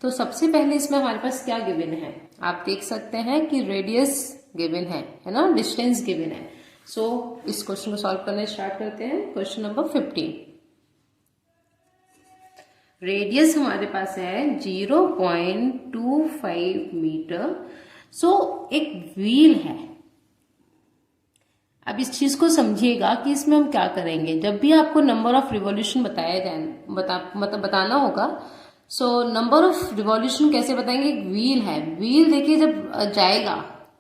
तो सबसे पहले इसमें हमारे पास क्या गिवन है, आप देख सकते हैं कि रेडियस गिवन है ना, डिस्टेंस गिवन है। सो इस क्वेश्चन को सॉल्व करने स्टार्ट करते हैं। क्वेश्चन नंबर 15, रेडियस हमारे पास है 0.25 मीटर। सो एक व्हील है। अब इस चीज को समझिएगा कि इसमें हम क्या करेंगे, जब भी आपको नंबर ऑफ रिवॉल्यूशन बताया जाए मतलब बताना होगा। सो नंबर ऑफ रिवॉल्यूशन कैसे बताएंगे, एक व्हील है, व्हील देखिए जब जाएगा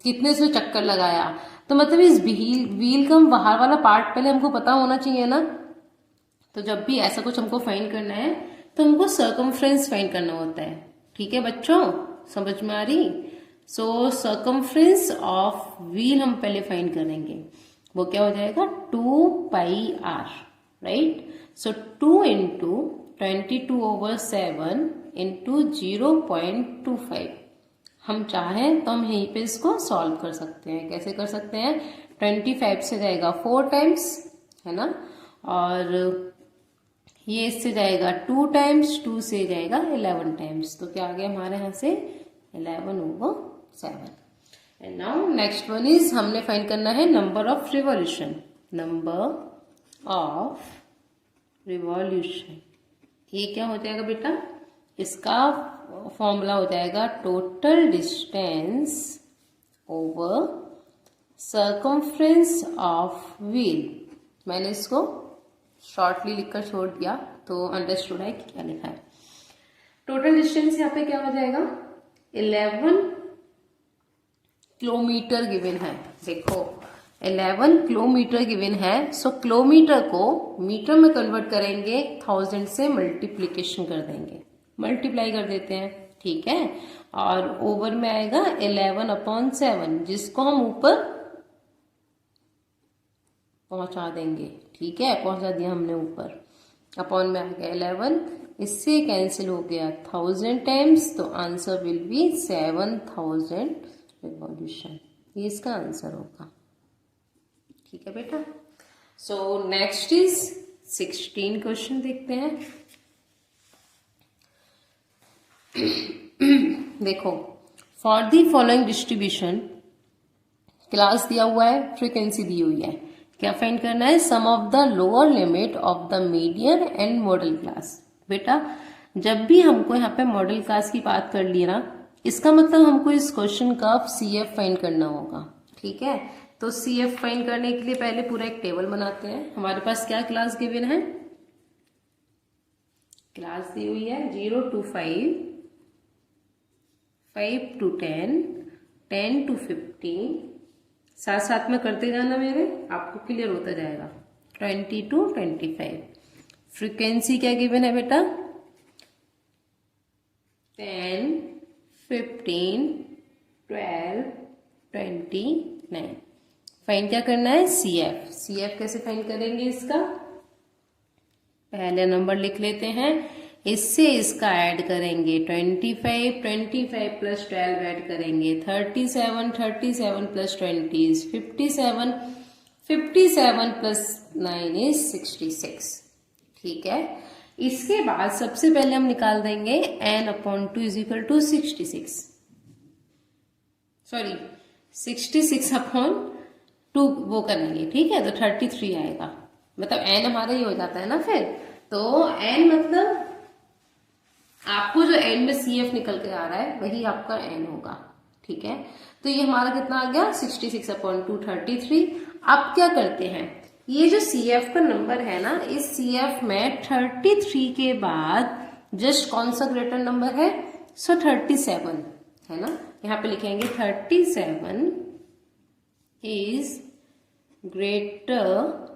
कितने से चक्कर लगाया, तो मतलब इस व्हील का बाहर वाला पार्ट पहले हमको पता होना चाहिए ना। तो जब भी ऐसा कुछ हमको फाइंड करना है तो हमको सर्कमफ्रेंस फाइंड करना होता है। ठीक है बच्चों, समझ में आ रही। सो सर्कमफ्रेंस ऑफ व्हील हम पहले फाइंड करेंगे, वो क्या हो जाएगा 2πr, राइट। सो 2 इंटू 22/7 इंटू 0.25। हम चाहें तो हम यहीं पे इसको सॉल्व कर सकते हैं। कैसे कर सकते हैं, 25 से जाएगा 4 टाइम्स, है ना, और ये इससे जाएगा 2 टाइम्स, 2 से जाएगा 11 टाइम्स, तो क्या आ गया हमारे यहाँ से 11/7। And now next one is हमने फाइंड करना है number of revolution. Number of revolution ये क्या हो जाएगा बेटा, इसका फॉर्मूला हो जाएगा total distance over circumference of wheel. मैंने इसको शॉर्टली लिखकर छोड़ दिया तो अंडरस्टूड है कि क्या लिखा है। टोटल डिस्टेंस यहाँ पे क्या हो जाएगा, 11 किलोमीटर गिवन है। देखो 11 किलोमीटर गिवन है, सो किलोमीटर को मीटर में कन्वर्ट करेंगे, 1000 से मल्टीप्लीकेशन कर देंगे, मल्टीप्लाई कर देते हैं, ठीक है। और ओवर में आएगा 11/7 जिसको हम ऊपर पहुंचा देंगे, ठीक है, पहुंचा दिया हमने ऊपर, अपॉन में आ गया 11, इससे कैंसिल हो गया 1000 टाइम्स, तो आंसर विल बी 7000 रिवॉल्यूशन। ये इसका आंसर होगा, ठीक है बेटा। सो नेक्स्ट इज 16 क्वेश्चन देखते हैं। देखो for the following distribution, class दिया हुआ है, फ्रीक्वेंसी दी हुई है, क्या फाइंड करना है, sum of the lower limit of the median and modal class. बेटा जब भी हमको यहाँ पे मॉडल क्लास की बात कर ली ना, इसका मतलब हमको इस क्वेश्चन का CF फाइंड करना होगा, ठीक है। तो CF फाइंड करने के लिए पहले पूरा एक टेबल बनाते हैं। हमारे पास क्या क्लास गिवन है, क्लास दी हुई है 0 to 5, 5 to 10, 10 to 15, साथ साथ में करते जाना मेरे, आपको क्लियर होता जाएगा, 20 to 25। फ्रीक्वेंसी क्या गिवन है बेटा, 10, 15, 12, 29। फाइंड क्या करना है, CF कैसे फाइंड करेंगे इसका, पहले नंबर लिख लेते हैं, इससे इसका ऐड करेंगे 25 प्लस 12 ऐड करेंगे 37 प्लस 20 इज 57 प्लस 9 इज 66, ठीक है। इसके बाद सबसे पहले हम निकाल देंगे n/2 is equal to 66, sorry 66/2 वो करेंगे, ठीक है, तो 33 आएगा, मतलब n हमारा ही हो जाता है ना फिर, तो n मतलब आपको जो एंड में CF निकल के आ रहा है वही आपका n होगा, ठीक है। तो ये हमारा कितना आ गया, 66/2 33। अब क्या करते हैं, ये जो CF का नंबर है ना, इस CF में 33 के बाद जस्ट कौन सा ग्रेटर नंबर है, सो 37 है ना, यहाँ पे लिखेंगे 37 इज ग्रेटर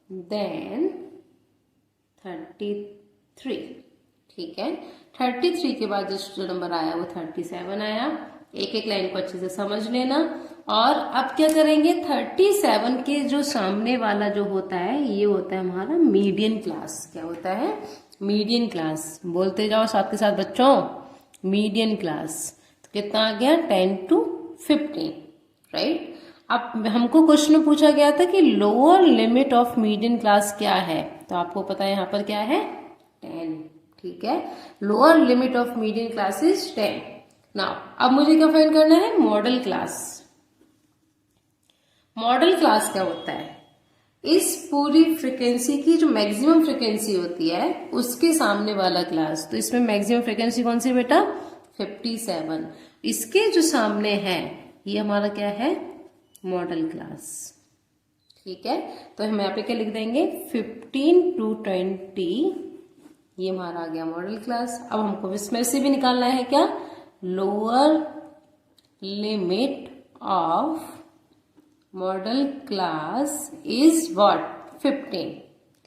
देन 33, ठीक है। 33 के बाद जो नंबर आया वो 37 आया। एक एक लाइन को अच्छे से समझ लेना। और अब क्या करेंगे, 37 के जो सामने वाला जो होता है ये होता है हमारा मीडियन क्लास। क्या होता है, मीडियन क्लास। बोलते जाओ साथ के साथ बच्चों, मीडियन क्लास। तो कितना आ गया, 10 to 15, राइट। अब हमको क्वेश्चन में पूछा गया था कि lower limit of median class क्या है, तो आपको पता है यहाँ पर क्या है, 10, ठीक है। Lower limit of median class is 10। Now अब मुझे क्या फाइंड करना है, मॉडल क्लास। मॉडल क्लास क्या होता है, इस पूरी फ्रीक्वेंसी की जो मैक्सिमम फ्रीक्वेंसी होती है उसके सामने वाला क्लास। तो इसमें मैक्सिमम फ्रीक्वेंसी कौन सी बेटा, 57। इसके जो सामने है ये हमारा क्या है, मॉडल क्लास, ठीक है। तो हम यहाँ पे क्या लिख देंगे, 15 to 20, ये हमारा आ गया मॉडल क्लास। अब हमको इसमें से भी निकालना है क्या, lower limit of modal class is what, 15,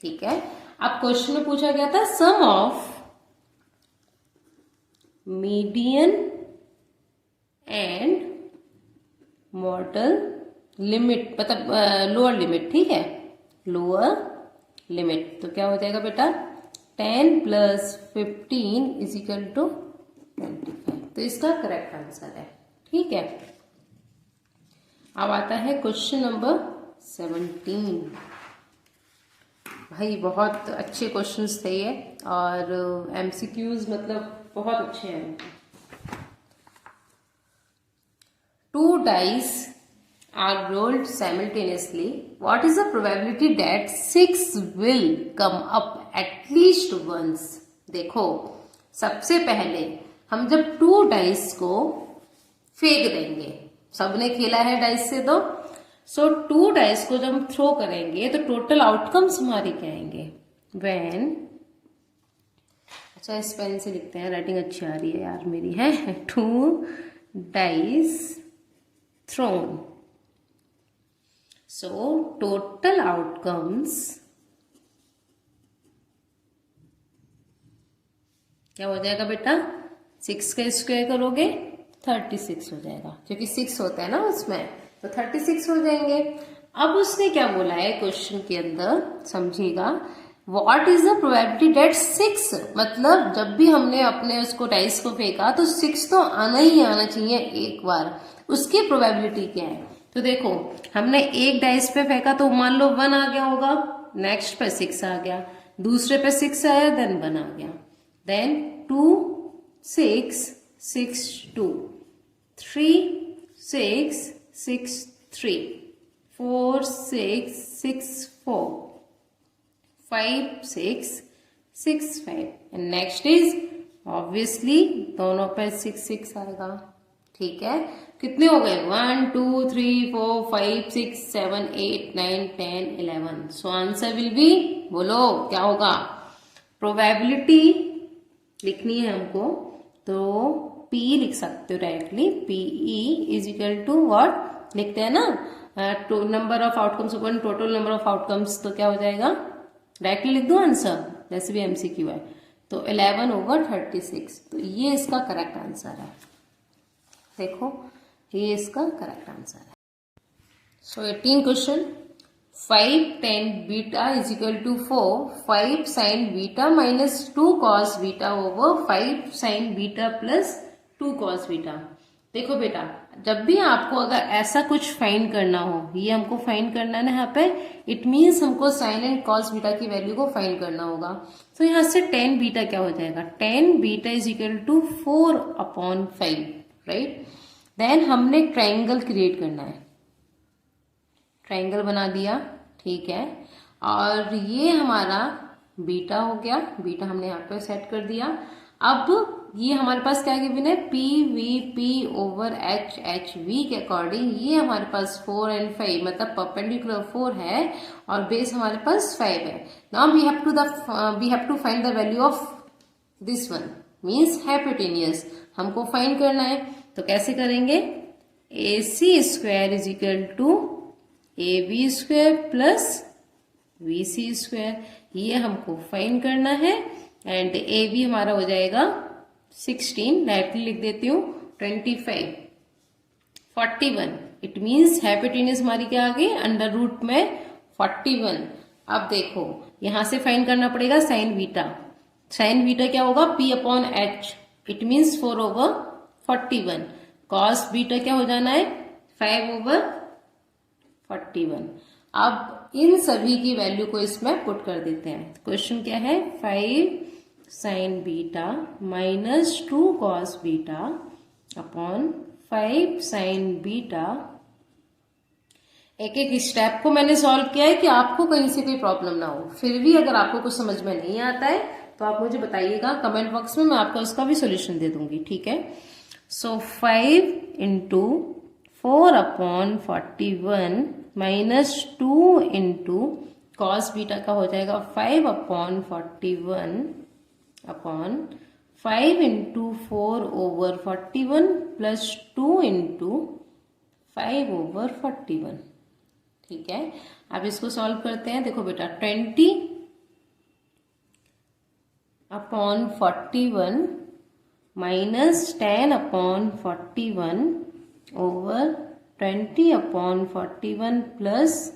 ठीक है। अब क्वेश्चन में पूछा गया था sum of median and modal limit, मतलब लोअर लिमिट, ठीक है, लोअर लिमिट। तो क्या हो जाएगा बेटा, 10 प्लस 15 इज इक्वल टू 25। तो इसका करेक्ट आंसर है, ठीक है। अब आता है क्वेश्चन नंबर 17। भाई बहुत अच्छे क्वेश्चंस थे ये, और MCQs मतलब बहुत अच्छे हैं। 2 dice are rolled simultaneously, what is the probability that 6 will come up at least once? देखो, सबसे पहले हम जब 2 डाइस को फेंक देंगे, सबने खेला है डाइस से तो, सो 2 डाइस को जब हम थ्रो करेंगे तो टोटल आउटकम्स हमारे क्या आएंगे? व्हेन, अच्छा इस पेन से लिखते हैं, राइटिंग अच्छी आ रही है यार मेरी, है 2 dice thrown, so total outcomes क्या हो जाएगा बेटा? 6 का स्क्वायर करोगे 36 हो जाएगा, क्योंकि 6 होता है ना उसमें, तो 36 हो जाएंगे। अब उसने क्या बोला है क्वेश्चन के अंदर, समझिएगा, what is the probability that 6, मतलब जब भी हमने अपने उसको डाइस को फेंका तो 6 तो आना ही आना चाहिए एक बार, उसकी प्रोबेबिलिटी क्या है? तो देखो, हमने एक डाइस पे फेंका तो मान लो 1 आ गया होगा, नेक्स्ट पे 6 आ गया, दूसरे पे 6 आया, देन 1 आ गया, then 2 6 6 2 3 6 6 3 4 6 6 4 5 6 6 5 and next is obviously दोनों पे 6 6 आएगा। ठीक है, कितने हो गए? 1 2 3 4 5 6 7 8 9 10 11, सो आंसर विल बी, बोलो क्या होगा? प्रोबेबिलिटी लिखनी है हमको, तो P लिख सकते हो डायरेक्टली, PE is equal to what लिखते हैं ना, number of outcomes upon total number of outcomes, तो क्या हो जाएगा? डायरेक्टली लिख दो आंसर, जैसे भी MCQ है, तो 11/36, तो ये इसका करेक्ट आंसर है। देखो, ये इसका करेक्ट आंसर है। So 18 question, 5 tan beta is equal to 4 5 sin beta minus 2 cos beta over 5 sin beta plus 2 cos beta. देखो बेटा, जब भी आपको अगर ऐसा कुछ फाइंड करना हो, ये हमको फाइंड करना है ना यहाँ पे, इट मीन्स हमको साइन एंड कॉस बीटा की वैल्यू को फाइंड करना होगा। तो यहाँ से tan बीटा क्या हो जाएगा? tan beta is equal to 4/5, right. Then हमने ट्राइंगल क्रिएट करना है, ट्राइंगल बना दिया, ठीक है, और ये हमारा बीटा हो गया, बीटा हमने यहाँ पे सेट कर दिया। अब ये हमारे पास क्या गिवन है? P V P over H H we के अकॉर्डिंग ये हमारे पास 4 and 5, मतलब परपेंडिकुलर 4 है और बेस हमारे पास 5 है। Now we have to find the value of this one, means hypotenuse हमको फाइंड करना है। तो कैसे करेंगे? AC square is equal to AB square plus BC square, ये हमको फाइंड करना है। एंड AB हमारा हो जाएगा 16, डायरेक्टली लिख देती हूँ 25 41, इट मीन्स हाइपोटेन्यूज हमारी क्या आ गई? अंडर रूट में 41। अब देखो यहां से फाइंड करना पड़ेगा साइन बीटा, साइन बीटा क्या होगा? P/H, it means 4/41। Cos beta क्या हो जाना है? 5/41। अब इन सभी की वैल्यू को इसमें पुट कर देते हैं। क्वेश्चन क्या है? 5 sin beta minus 2 cos beta upon 5 sin beta. एक एक स्टेप को मैंने सॉल्व किया है कि आपको कहीं से कोई प्रॉब्लम ना हो। फिर भी अगर आपको कुछ समझ में नहीं आता है तो आप मुझे बताइएगा कमेंट बॉक्स में, मैं आपको उसका भी सोल्यूशन दे दूंगी, ठीक है। सो 5 into 4/41 minus 2 into cos beta का हो जाएगा 5/41 अपॉन 5 इंटू 4/41 प्लस 2 इंटू 5/41, ठीक है। अब इसको सॉल्व करते हैं। देखो बेटा 20/41 माइनस 10/41 ओवर 20/41 प्लस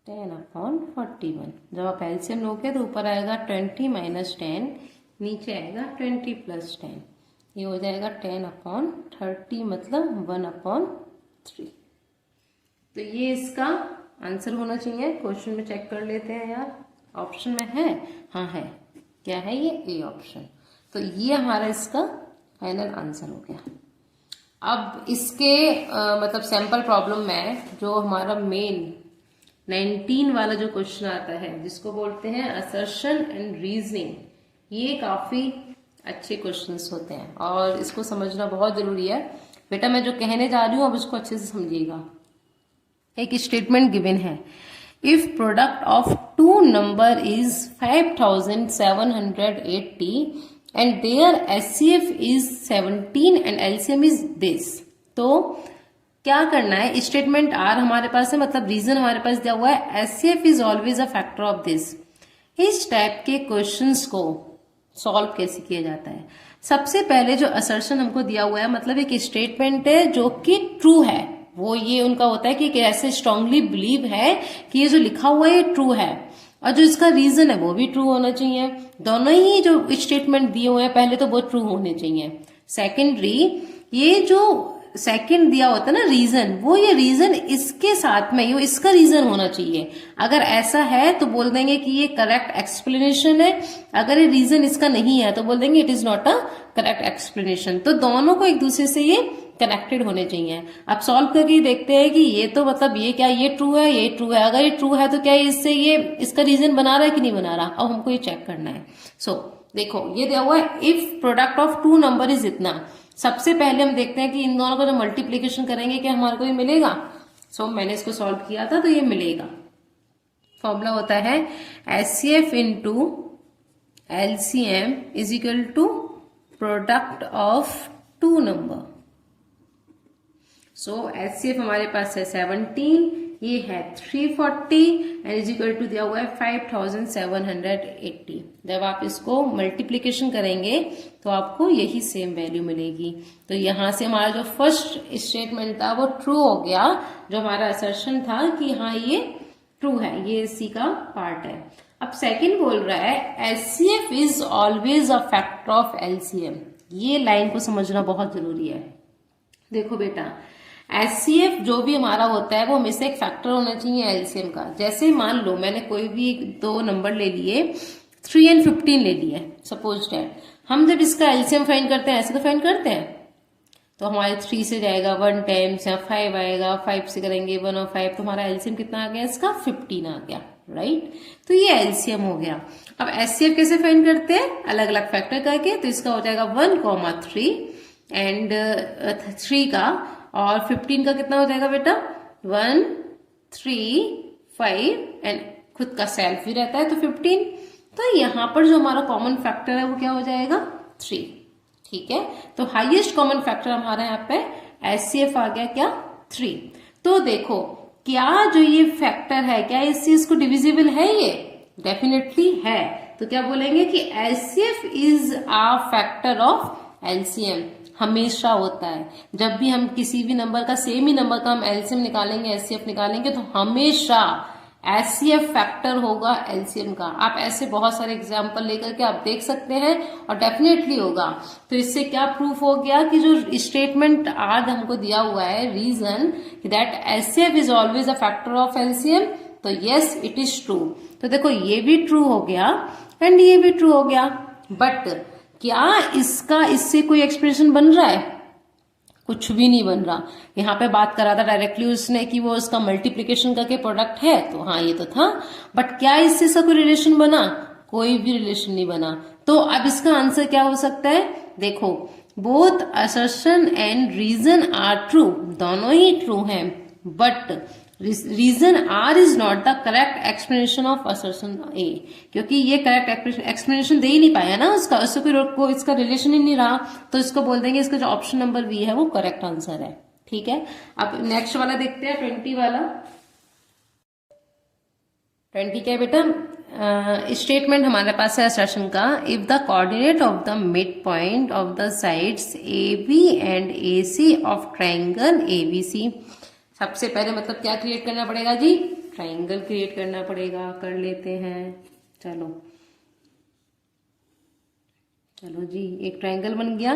10/41। जब आप एलसीएम लोगे तो ऊपर आएगा 20 माइनस 10, नीचे आएगा 20 प्लस 10, ये हो जाएगा 10/30, मतलब 1/3। तो ये इसका आंसर होना चाहिए। क्वेश्चन में चेक कर लेते हैं यार, ऑप्शन में है, हाँ है, क्या है ये? A option. तो ये हमारा इसका फाइनल आंसर हो गया। अब इसके मतलब सैंपल प्रॉब्लम में जो हमारा मेन 19 वाला जो क्वेश्चन आता है जिसको बोलते हैं असर्शन एंड रीजनिंग, ये काफी अच्छे क्वेश्चंस होते हैं और इसको समझना बहुत जरूरी है। बेटा मैं जो कहने जा रही हूँ अब इसको अच्छे से समझिएगा। एक स्टेटमेंट गिवन है, if product of two number is 5780 and their HCF is 17 and LCM is this. तो क्या करना है, स्टेटमेंट आर हमारे पास है, मतलब रीजन हमारे पास दिया हुआ है, HCF is always a factor of this. इस टाइप के क्वेश्चंस को सॉल्व कैसे किया जाता है? सबसे पहले जो असर्शन हमको दिया हुआ है, मतलब एक स्टेटमेंट है जो कि ट्रू है, वो ये उनका होता है कि ऐसे स्ट्रांगली बिलीव है कि ये जो लिखा हुआ है ये ट्रू है, और जो इसका रीजन है वो भी ट्रू होना चाहिए। दोनों ही जो स्टेटमेंट दिए हुए हैं पहले तो वो ट्रू होने चाहिए। सेकेंडरी, ये जो सेकंड दिया होता है ना रीजन, वो ये रीजन इसके साथ में ये इसका रीजन होना चाहिए। अगर ऐसा है तो बोल देंगे कि ये करेक्ट एक्सप्लेनेशन है, अगर ये रीजन इसका नहीं है तो बोल देंगे it is not a correct explanation. तो दोनों को एक दूसरे से ये कनेक्टेड होने चाहिए। अब सॉल्व करके देखते हैं कि ये तो मतलब ये क्या, ये ट्रू है, ये ट्रू है। अगर ये ट्रू है तो क्या इससे ये इसका रीजन बना रहा है कि नहीं बना रहा, अब हमको ये चेक करना है। सो देखो ये दिया हुआ है, if product of two number is इतना। सबसे पहले हम देखते हैं कि इन दोनों को जब मल्टीप्लीकेशन करेंगे क्या हमारे को ये मिलेगा। सो मैंने इसको सॉल्व किया था तो ये मिलेगा। फॉर्मूला होता है HCF into LCM is equal to product of two number. So HCF हमारे पास है 17, ये है 340 एंड इज इक्वल टू दिया हुआ है 5780। जब आप इसको मल्टीप्लीकेशन करेंगे तो आपको यही सेम वैल्यू मिलेगी। तो यहां से हमारा जो फर्स्ट स्टेटमेंट था वो ट्रू हो गया, जो हमारा असर्शन था कि हाँ ये ट्रू है, ये इसी का पार्ट है। अब सेकंड बोल रहा है HCF is always a factor of LCM. ये लाइन को समझना बहुत जरूरी है। देखो बेटा, एचसीएफ जो भी हमारा होता है वो हमेशा एक फैक्टर होना चाहिए एलसीएम का। जैसे मान लो मैंने कोई भी दो नंबर ले लिए, 3 और 15 ले लिए, सपोज डैट हम जब इसका एलसीएम फाइंड करते हैं ऐसे तो फाइंड करते हैं, तो हमारे 3 से जाएगा 1 टाइम्स, या 5 आएगा, 5 से करेंगे 1 और 5, तो हमारा एलसीएम कितना आ गया इसका 15 आ गया, राइट। तो ये एलसीएम हो गया। अब एचसीएफ कैसे फाइंड करते हैं, अलग अलग फैक्टर करके। तो इसका हो जाएगा 1,3 एंड 3 का, और 15 का कितना हो जाएगा बेटा 1, 3, 5 एंड खुद का सेल्फ भी रहता है तो 15। तो यहाँ पर जो हमारा कॉमन फैक्टर है वो क्या हो जाएगा 3, ठीक है। तो हाईएस्ट कॉमन फैक्टर हमारा यहाँ पे एचसीएफ आ गया क्या 3। तो देखो क्या जो ये फैक्टर है क्या इस चीज को डिविजिबल है, ये डेफिनेटली है। तो क्या बोलेंगे कि HCF is a factor of LCM. हमेशा होता है जब भी हम किसी भी नंबर का, सेम ही नंबर का हम एलसीएम निकालेंगे, एचसीएफ निकालेंगे, तो हमेशा एचसीएफ फैक्टर होगा एलसीएम का। आप ऐसे बहुत सारे एग्जांपल लेकर के आप देख सकते हैं और डेफिनेटली होगा। तो इससे क्या प्रूफ हो गया कि जो स्टेटमेंट आज हमको दिया हुआ है reason that HCF is always a factor of LCM, तो यस इट इज ट्रू। तो देखो ये भी ट्रू हो गया एंड ये भी ट्रू हो गया, बट क्या इसका इससे कोई एक्सप्रेशन बन रहा है, कुछ भी नहीं बन रहा। यहाँ पे बात करा था डायरेक्टली उसने कि वो उसका मल्टीप्लिकेशन करके प्रोडक्ट है, तो हाँ ये तो था, बट क्या इससे इसका कोई रिलेशन बना, कोई भी रिलेशन नहीं बना। तो अब इसका आंसर क्या हो सकता है, देखो both assertion and reason are true, दोनों ही ट्रू हैं, but reason R is not the correct explanation of assertion A, क्योंकि ये करेक्ट एक्सप्लेनेशन दे ही नहीं पाया ना उसका, उससे कोई इसका रिलेशन ही नहीं रहा, तो इसको बोल देंगे इसका जो ऑप्शन नंबर बी है वो करेक्ट आंसर है, ठीक है। अब नेक्स्ट वाला देखते हैं 20 वाला। 20 क्या है बेटा, स्टेटमेंट हमारे पास है असर्शन का, if the coordinate of the mid point of the sides A B and A C of triangle A B C. सबसे पहले मतलब क्या क्रिएट करना पड़ेगा जी, ट्राइंगल क्रिएट करना पड़ेगा, कर लेते हैं। चलो चलो जी, एक ट्राइंगल बन गया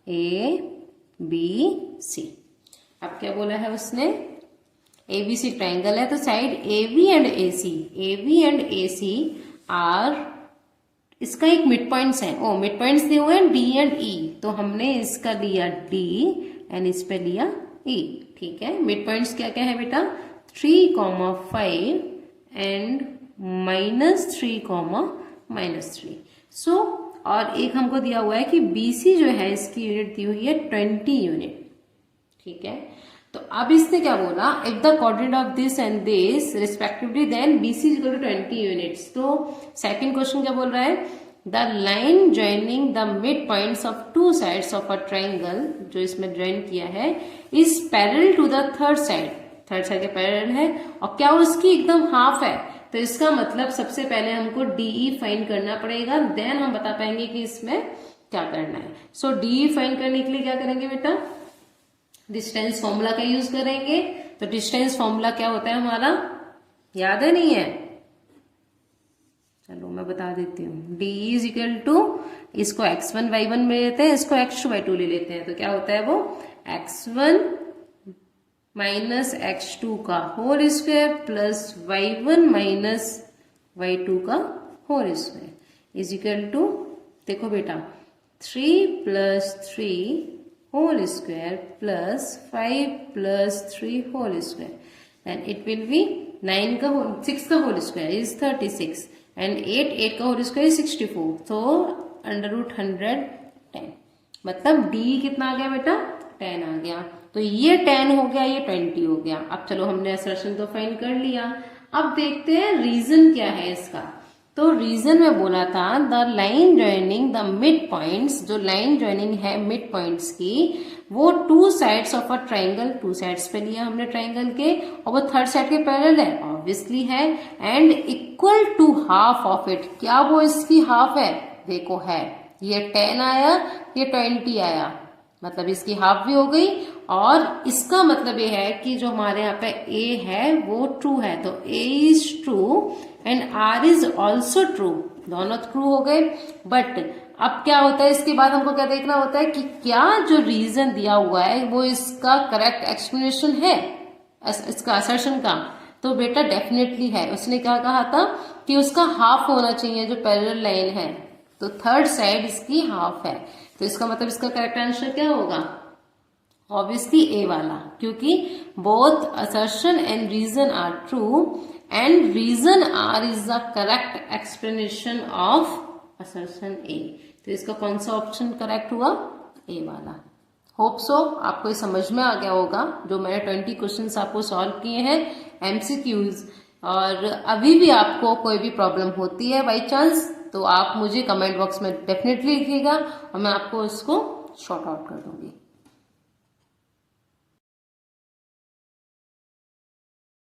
ए बी सी। अब क्या बोला है उसने, ए बी सी ट्राइंगल है, तो side A B and A C are, इसका एक मिड पॉइंट्स है, ओ मिड पॉइंट्स दिए हुए हैं डी एंड ई, तो हमने इसका लिया डी एंड इस पे लिया ए। ठीक है, मिड पॉइंट्स क्या क्या है बेटा, 3,5 एंड -3,-3। सो और एक हमको दिया हुआ है कि BC जो है इसकी यूनिट दी हुई है 20 यूनिट। ठीक है, तो अब इसने क्या बोला, if the coordinate of this and this respectively then BC is equal to 20 units. तो सेकंड क्वेश्चन क्या बोल रहा है, the line joining the mid points of two sides of a triangle, जो इसमें ज्वाइन किया है, is parallel to the third side के पैरेलल है, और क्या उसकी एकदम हाफ है। तो इसका मतलब सबसे पहले हमको DE फाइंड करना पड़ेगा, देन हम बता पाएंगे कि इसमें क्या करना है। सो DE फाइंड करने के लिए क्या करेंगे बेटा, डिस्टेंस फॉर्मूला का यूज करेंगे। तो डिस्टेंस फॉर्मूला क्या होता है हमारा, याद है नहीं है, चलो मैं बता देती हूँ। DE इज इक्वल टू, इसको x1 y1 में लेते हैं, इसको x2 y2 ले लेते हैं। तो क्या होता है वो, x1 माइनस x2 का whole square plus y1 minus y2 का whole square is equal to, देखो बेटा 3 + 3 whole square plus 5 + 3 whole square, and it will be 6 का होल स्क्वायर इज 36 एंड 8 का होल स्क्वायर इज 64। तो √110, मतलब D कितना आ गया बेटा, 10 आ गया। तो ये 10 हो गया, ये 20 हो गया। अब चलो हमने असर्शन तो फाइंड कर लिया, अब देखते हैं रीजन क्या है इसका। तो रीजन में बोला था the line joining the mid points, जो लाइन ज्वाइनिंग है मिड पॉइंट्स की, वो two sides of a triangle, two sides पे लिया हमने ट्राइंगल के, और वो थर्ड साइड के पैरेलल है, ऑब्वियसली है, and equal to half of it. क्या वो इसकी हाफ है, देखो है, ये 10 आया, ये 20 आया, मतलब इसकी हाफ भी हो गई। और इसका मतलब ये है कि जो हमारे यहाँ पे A है वो ट्रू है, तो A is true and R is also true, दोनों ट्रू हो गए। बट अब क्या होता है, इसके बाद हमको क्या देखना होता है कि क्या जो रीजन दिया हुआ है वो इसका करेक्ट एक्सप्लेनेशन है, इसका असर्शन का। तो बेटा डेफिनेटली है, उसने क्या कहा था कि उसका हाफ होना चाहिए जो पैरेलल लाइन है, तो थर्ड साइड इसकी हाफ है। तो इसका मतलब इसका करेक्ट आंसर क्या होगा, ऑब्वियसली A वाला, क्योंकि both assertion and reason are true and reason R is the correct explanation of assertion A। तो इसका कौन सा ऑप्शन करेक्ट हुआ, A वाला। होप सो आपको ये समझ में आ गया होगा, जो मैंने 20 क्वेश्चंस आपको सॉल्व किए हैं MCQs। और अभी भी आपको कोई भी प्रॉब्लम होती है बाई चांस, तो आप मुझे कमेंट बॉक्स में डेफिनेटली लिखिएगा और मैं आपको इसको शॉर्ट आउट कर दूंगी।